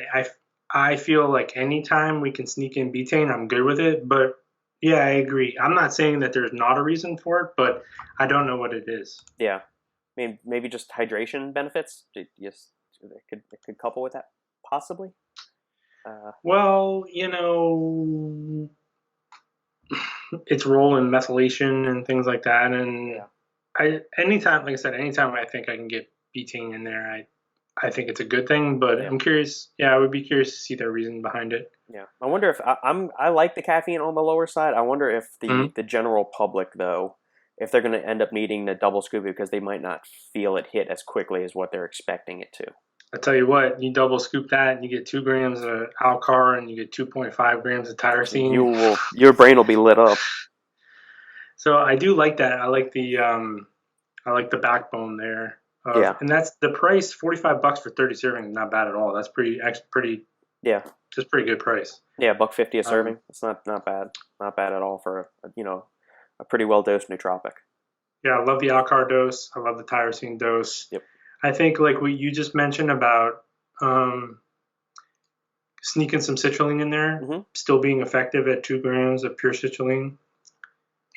I feel like anytime we can sneak in betaine, I'm good with it. But yeah, I agree. I'm not saying that there's not a reason for it, but I don't know what it is. Yeah, I mean, maybe just hydration benefits. Yes, it could couple with that, possibly. Well, its role in methylation and things like that, and anytime, like I said, anytime I think I can get betaine in there, I think it's a good thing. But Yeah. I'm curious. Yeah, I would be curious to see their reason behind it. Yeah, I wonder if I like the caffeine on the lower side. I wonder if Mhm. the general public though, if they're going to end up needing the double scoop because they might not feel it hit as quickly as what they're expecting it to. I tell you what, you double scoop that, and you get 2 grams of Alcar, and you get 2.5 grams of tyrosine. Your brain will be lit up. So I do like that. I like the backbone there. Yeah, And that's the price, $45 for 30 servings. Not bad at all. That's pretty, yeah, just pretty good price. yeah. $1.50 a Um, serving. It's not bad, not bad at all for a pretty well dosed nootropic. yeah, I love the Alcar dose. I love the tyrosine dose. Yep. I think like what you just mentioned about um, sneaking some citrulline in there, Hmm. still being effective at 2 grams of pure citrulline.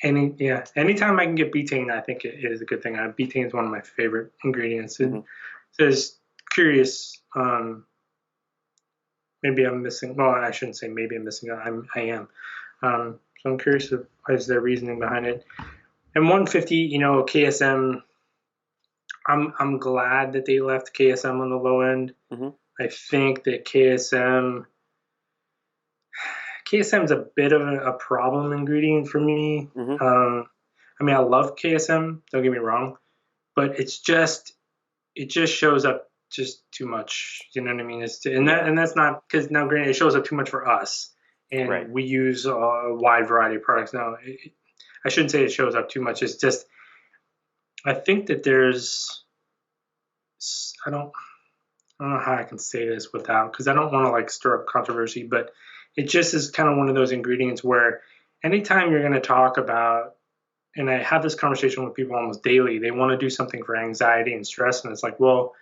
Anytime I can get betaine, I think it is a good thing. Betaine is one of my favorite ingredients. Hmm. And so just curious, maybe I'm missing. Well, I shouldn't say maybe I'm missing. I am. So I'm curious of what is their reasoning behind it. And 150, KSM. I'm glad that they left KSM on the low end. Hmm. I think that KSM is a bit of a problem ingredient for me. Hmm. I mean, I love KSM. Don't get me wrong, but it just shows up just too much. You know what I mean? Yeah. And that's not because now, granted, it shows up too much for us, Right. and we use a wide variety of products. Now, I shouldn't say it shows up too much. It's just I think that there's I don't I don't know how I can say this without because I don't want to like stir up controversy, but it just is kind of one of those ingredients where anytime you're going to talk about and I have this conversation with people almost daily. They want to do something for anxiety and stress, and it's like, well,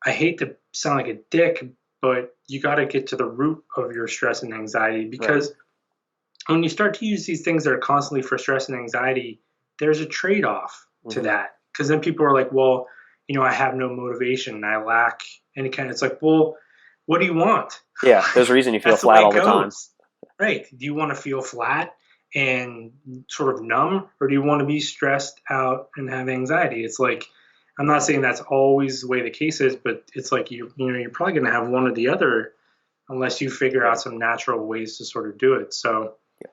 I hate to sound like a dick, but you got to get to the root of your stress and anxiety Right. because when you start to use these things that are constantly for stress and anxiety, there's a trade-off to Hmm. that. Because then people are like, well, I have no motivation. I lack any kind. It's like, well, what do you want? Yeah. There's a reason you feel That's the flat way all it the time. goes. Right. Do you want to feel flat and sort of numb, or do you want to be stressed out and have anxiety? It's like, I'm not saying that's always the way the case is, but it's like you're probably going to have one or the other unless you figure Yeah. out some natural ways to sort of do it. So, Yeah.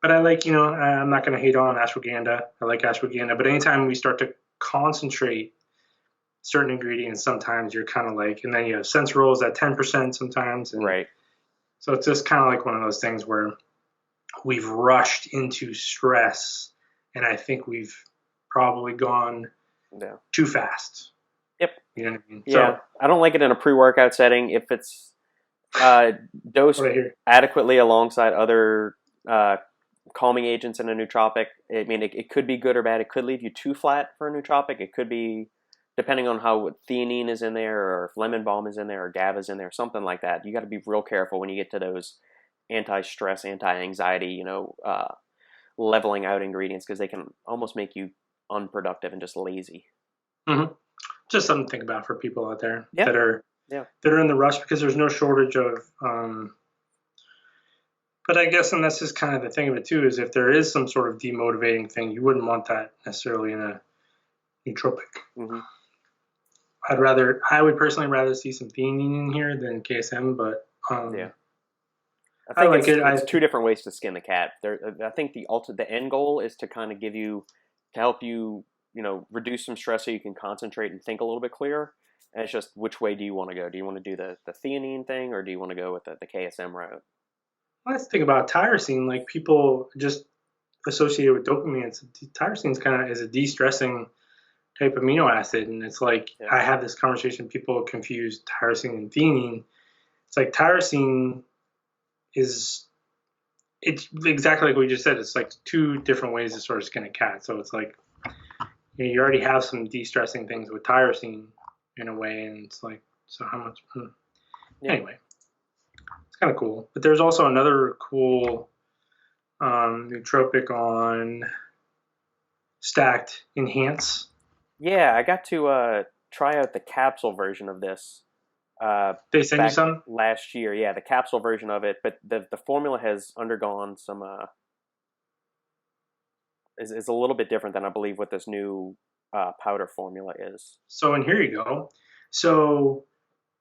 but I like, I'm not going to hate on ashwagandha. I like ashwagandha, but anytime we start to concentrate certain ingredients, sometimes you're kind of like, and then you have sense rolls at 10% sometimes, and Right. so it's just kind of like one of those things where we've rushed into stress, and I think we've probably gone Yeah. too fast. Yep. You know what I mean? Yeah. So I don't like it in a pre-workout setting if it's dosed what I hear. adequately alongside other uh, calming agents in a nootropic. I mean, it could be good or bad. It could leave you too flat for a nootropic. It could be, depending on how theanine is in there, or if lemon balm is in there, or GABA is in there, something like that. You got to be real careful when you get to those anti-stress, anti-anxiety, leveling out ingredients because they can almost make you unproductive and just lazy. Mm-hmm. Just something to think about for people out there Yeah. that are Yeah. in the rush because there's no shortage of. But I guess, and that's just kind of the thing of it too, is if there is some sort of demotivating thing, you wouldn't want that necessarily in a nootropic. Mm-hmm. I would personally rather see some theanine in here than KSM, but Yeah. I I think like it. it's two different ways to skin the cat. I think the end goal is to kind of help you reduce some stress so you can concentrate and think a little bit clearer. And it's just which way do you want to go? Do you want to do the theanine thing, or do you want to go with the KSM route? Let's think about tyrosine. Like people just associated with dopamine, tyrosine kind of is a de-stressing type amino acid, and it's like Yeah. I have this conversation. People confuse tyrosine and theanine. It's like tyrosine is it's exactly like we just said. It's like two different ways to sort of skin a cat. So it's like you already have some de-stressing things with tyrosine in a way, and it's like so how much? Yeah. Anyway, it's kind of cool. But there's also another cool nootropic on Stacked Enhance. Yeah, I got to try out the capsule version of this They send you back some? last year. Yeah, the capsule version of it, but the formula has undergone some is a little bit different than I believe what this new powder formula is. So, and here you go. So,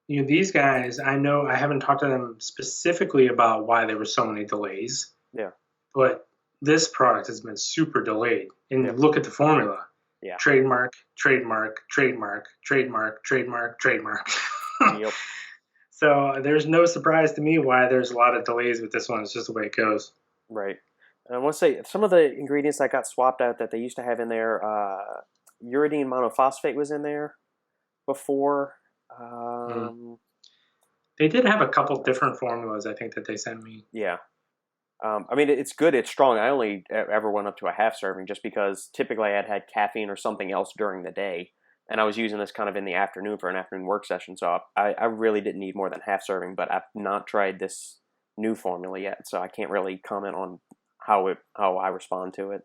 these guys, I know I haven't talked to them specifically about why there were so many delays, Yeah. but this product has been super delayed. And Yep. look at the formula. Yeah. Trademark, trademark, trademark, trademark, trademark, trademark. Yep. So there's no surprise to me why there's a lot of delays with this one. It's just the way it goes. Right. And I want to say some of the ingredients that got swapped out that they used to have in there, uridine monophosphate was in there before. They did have a couple different formulas, I think, that they sent me. Yeah. I mean, it's good. It's strong. I only ever went up to a half serving just because typically I had caffeine or something else during the day. And I was using this kind of in the afternoon for an afternoon work session. So I really didn't need more than half serving, but I've not tried this new formula yet. So I can't really comment on how I respond to it.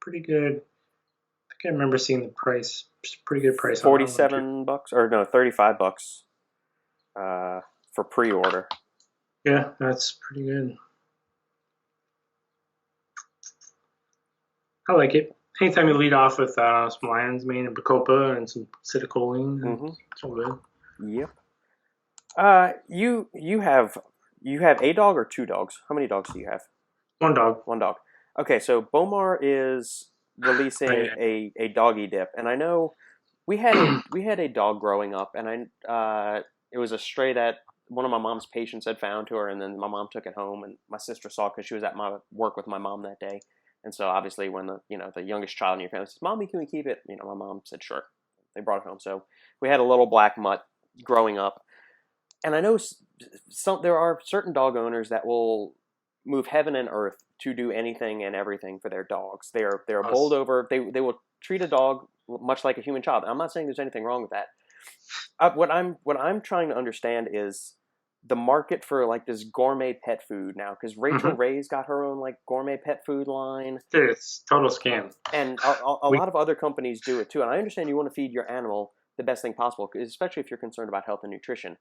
Pretty good. I think I remember seeing the price. It's a pretty good price. $47 or no, $35 for pre-order. Yeah, that's pretty good. I like it. Anytime you lead off with some lion's mane and bacopa and some acetylcholine, it's all good. Yep. You have a dog or two dogs? How many dogs do you have? One dog. One dog. Okay, so Bowmar is releasing a doggy dip, and I know we had a dog growing up, and it was a stray that one of my mom's patients had found to her, and then my mom took it home, and my sister saw it because she was at my work with my mom that day. And so obviously when the youngest child in your family says, "Mommy, can we keep it?" My mom said, "Sure." They brought it home. So we had a little black mutt growing up. And I know there are certain dog owners that will move heaven and earth to do anything and everything for their dogs. They're bowled over. They will treat a dog much like a human child. I'm not saying there's anything wrong with that. What I'm trying to understand is the market for like this gourmet pet food now, because Rachel Ray's got her own like gourmet pet food line. Dude, it's total scam. And a lot of other companies do it too. And I understand you want to feed your animal the best thing possible, especially if you're concerned about health and nutrition.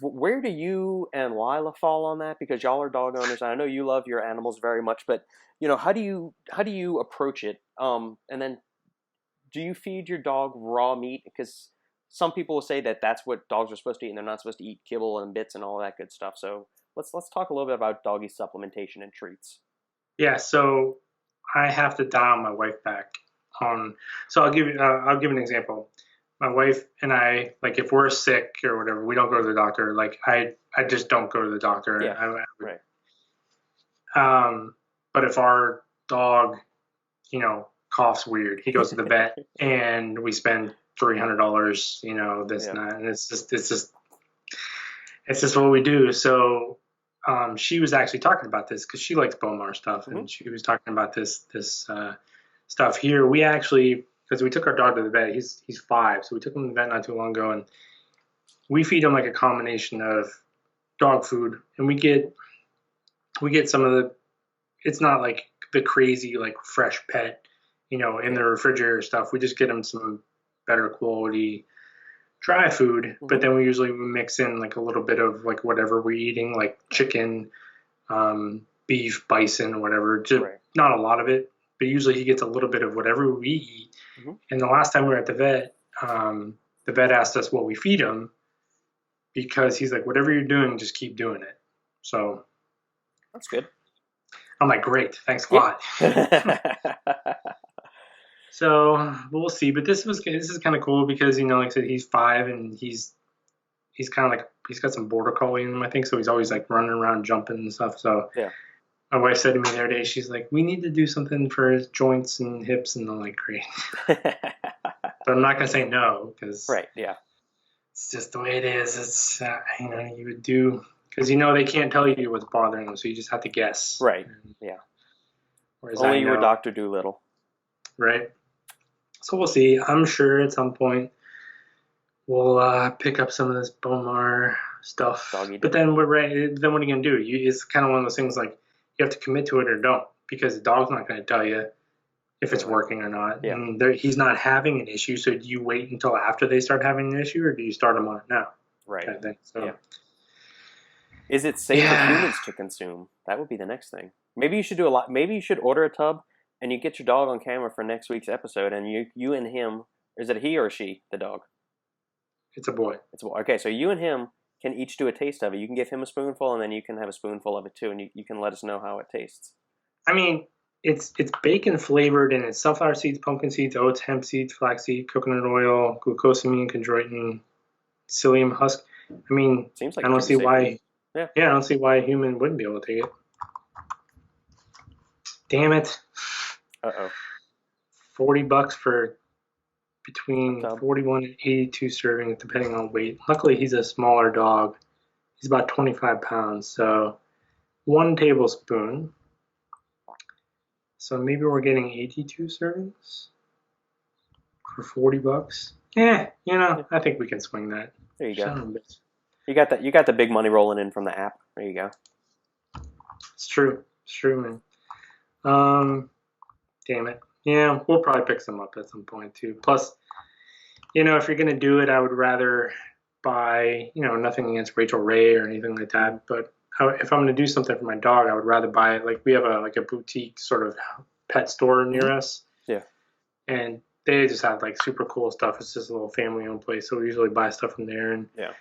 Where do you and Lila fall on that? Because y'all are dog owners. And I know you love your animals very much, but how do you approach it? And then do you feed your dog raw meat? Because some people will say that that's what dogs are supposed to eat, and they're not supposed to eat kibble and bits and all that good stuff. So let's talk a little bit about doggy supplementation and treats. Yeah, so I have to dial my wife back on. So I'll give an example. My wife and I, like, if we're sick or whatever, we don't go to the doctor. Like, I just don't go to the doctor. Yeah, right. But if our dog, coughs weird, he goes to the vet, and we spend $300, this and that, and it's just what we do. So she was actually talking about this because she likes Bowmar stuff, and she was talking about this stuff here. We actually, because we took our dog to the vet, he's 5, so we took him to the vet not too long ago, and we feed him like a combination of dog food, and we get some of the, it's not like the crazy like fresh pet, in the refrigerator stuff. We just get him some better quality dry food, but then we usually mix in like a little bit of like whatever we're eating, like chicken, beef, bison, or whatever. Just not a lot of it, but usually he gets a little bit of whatever we eat. And the last time we were at the vet asked us what we feed him, because he's like, whatever you're doing, just keep doing it. So that's good. I'm like, great, thanks a lot. So we'll see, but this is kind of cool because like I said, he's 5 and he's kind of like, he's got some border collie in him, I think, so he's always like running around jumping and stuff. So yeah, my wife said to me the other day, she's like, we need to do something for his joints and hips, and I'm like, great. But I'm not gonna say no, because it's just the way it is. It's you would do, because they can't tell you what's bothering them, so you just have to guess. Right. Yeah. Whereas only you were Dr. Doolittle. Right. So we'll see. I'm sure at some point we'll pick up some of this Bowmar stuff. But then then what are you gonna do? It's kind of one of those things, like, you have to commit to it or don't, because the dog's not going to tell you if it's working or not. Yeah. And he's not having an issue, so do you wait until after they start having an issue, or do you start them on it now? Right. Kind of thing. So. Yeah. Is it safe for humans to consume? That would be the next thing. Maybe you should do a lot. Maybe you should order a tub and you get your dog on camera for next week's episode, and you and him. Is it he or she? The dog. It's a boy. It's a boy. Okay, so you and him can each do a taste of it. You can give him a spoonful, and then you can have a spoonful of it too, and you can let us know how it tastes. I mean, it's bacon flavored, and it's sunflower seeds, pumpkin seeds, oats, hemp seeds, flaxseed, coconut oil, glucosamine, chondroitin, psyllium husk. I mean, Seems like I don't see pretty why. Yeah. I don't see why a human wouldn't be able to take it. Damn it. Uh-oh. $40 for between Tub. 41 and 82 servings, depending on weight. Luckily, he's a smaller dog. He's about 25 pounds, so 1 tablespoon. So maybe we're getting 82 servings for $40. Yeah, I think we can swing that. There you go. Son of a bitch. You got the big money rolling in from the app. There you go. It's true. It's true, man. Damn it. Yeah, we'll probably pick some up at some point too. Plus, if you're gonna do it, I would rather buy, nothing against Rachel Ray or anything like that, but if I'm gonna do something for my dog, I would rather buy it. Like we have a boutique sort of pet store near us. Yeah. And they just have like super cool stuff. It's just a little family-owned place, so we usually buy stuff from there. And Yeah.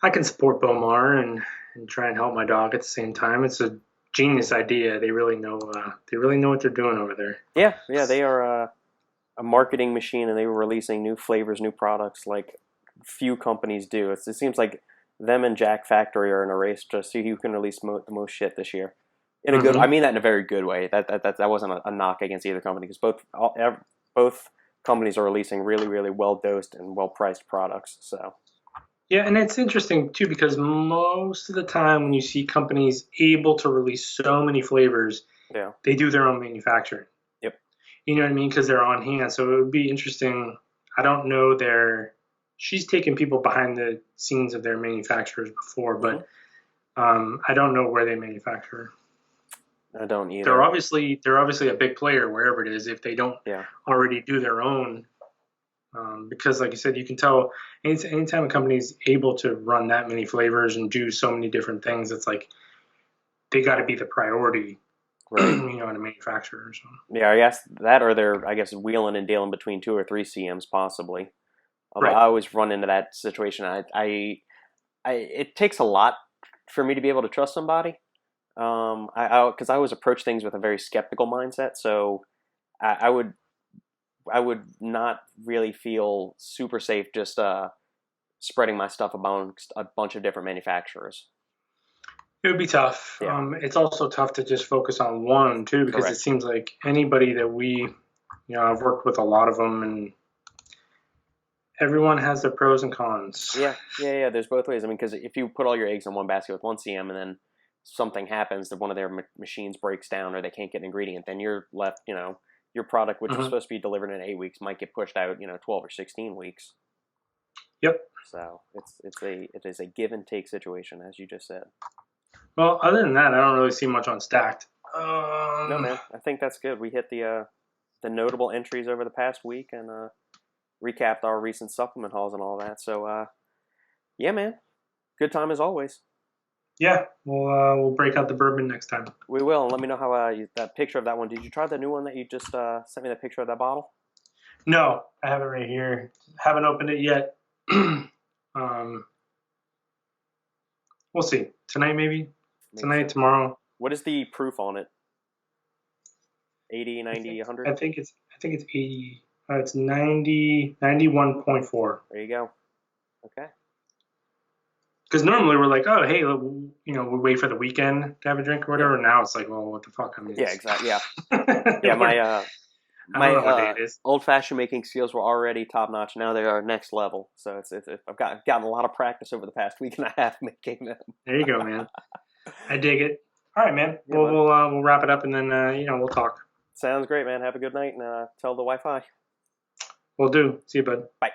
I can support Bowmar and try and help my dog at the same time. It's a genius idea. They really know what they're doing over there. Yeah, they are a marketing machine, and they were releasing new flavors, new products like few companies do. It seems like them and Jack Factory are in a race to see who can release the most shit this year. In a good, I mean that in a very good way. That wasn't a knock against either company, because both companies are releasing really, really well dosed and well priced products. So. Yeah, and it's interesting too, because most of the time when you see companies able to release so many flavors, yeah, they do their own manufacturing. Yep. You know what I mean? Because they're on hand. So it would be interesting. I don't know she's taken people behind the scenes of their manufacturers before, but I don't know where they manufacture. I don't either. They're obviously a big player wherever it is, if they don't already do their own. Because like you said, you can tell anytime a company is able to run that many flavors and do so many different things, it's like they got to be the priority, right? In a manufacturer. So. Yeah, I guess that, or they're wheeling and dealing between 2 or 3 CMs possibly. Right. I always run into that situation. It takes a lot for me to be able to trust somebody. Because I always approach things with a very skeptical mindset, so I would not really feel super safe just spreading my stuff amongst a bunch of different manufacturers. It would be tough. Yeah. It's also tough to just focus on one too, because Correct. It seems like anybody that I've worked with a lot of them, and everyone has their pros and cons. Yeah. There's both ways. I mean, because if you put all your eggs in one basket with one CM, and then something happens that one of their machines breaks down, or they can't get an ingredient, then you're left, your product, which is supposed to be delivered in 8 weeks, might get pushed out, 12 or 16 weeks. Yep. So it is a give and take situation, as you just said. Well, other than that, I don't really see much on Stacked. No, man, I think that's good. We hit the notable entries over the past week, and recapped our recent supplement hauls and all that. So, yeah, man, good time as always. Yeah, we'll break out the bourbon next time. We will. And let me know how that picture of that one. Did you try the new one that you just sent me? That picture of that bottle? No, I have it right here. Haven't opened it yet. We'll see. Tonight, maybe. Tonight, tomorrow. What is the proof on it? 80, 90, 100? I think it's 80. It's 90, 91.4. There you go. Okay. Because normally we're like, oh, hey, we wait for the weekend to have a drink or whatever. Yeah. Now it's like, well, what the fuck? I mean, yeah, exactly. Yeah. Yeah, my old-fashioned making skills were already top-notch. Now they are next level. So I've gotten a lot of practice over the past week and a half making them. There you go, man. I dig it. All right, man. Yeah, we'll wrap it up, and then we'll talk. Sounds great, man. Have a good night, and tell the Wi-Fi. Will do. See you, bud. Bye.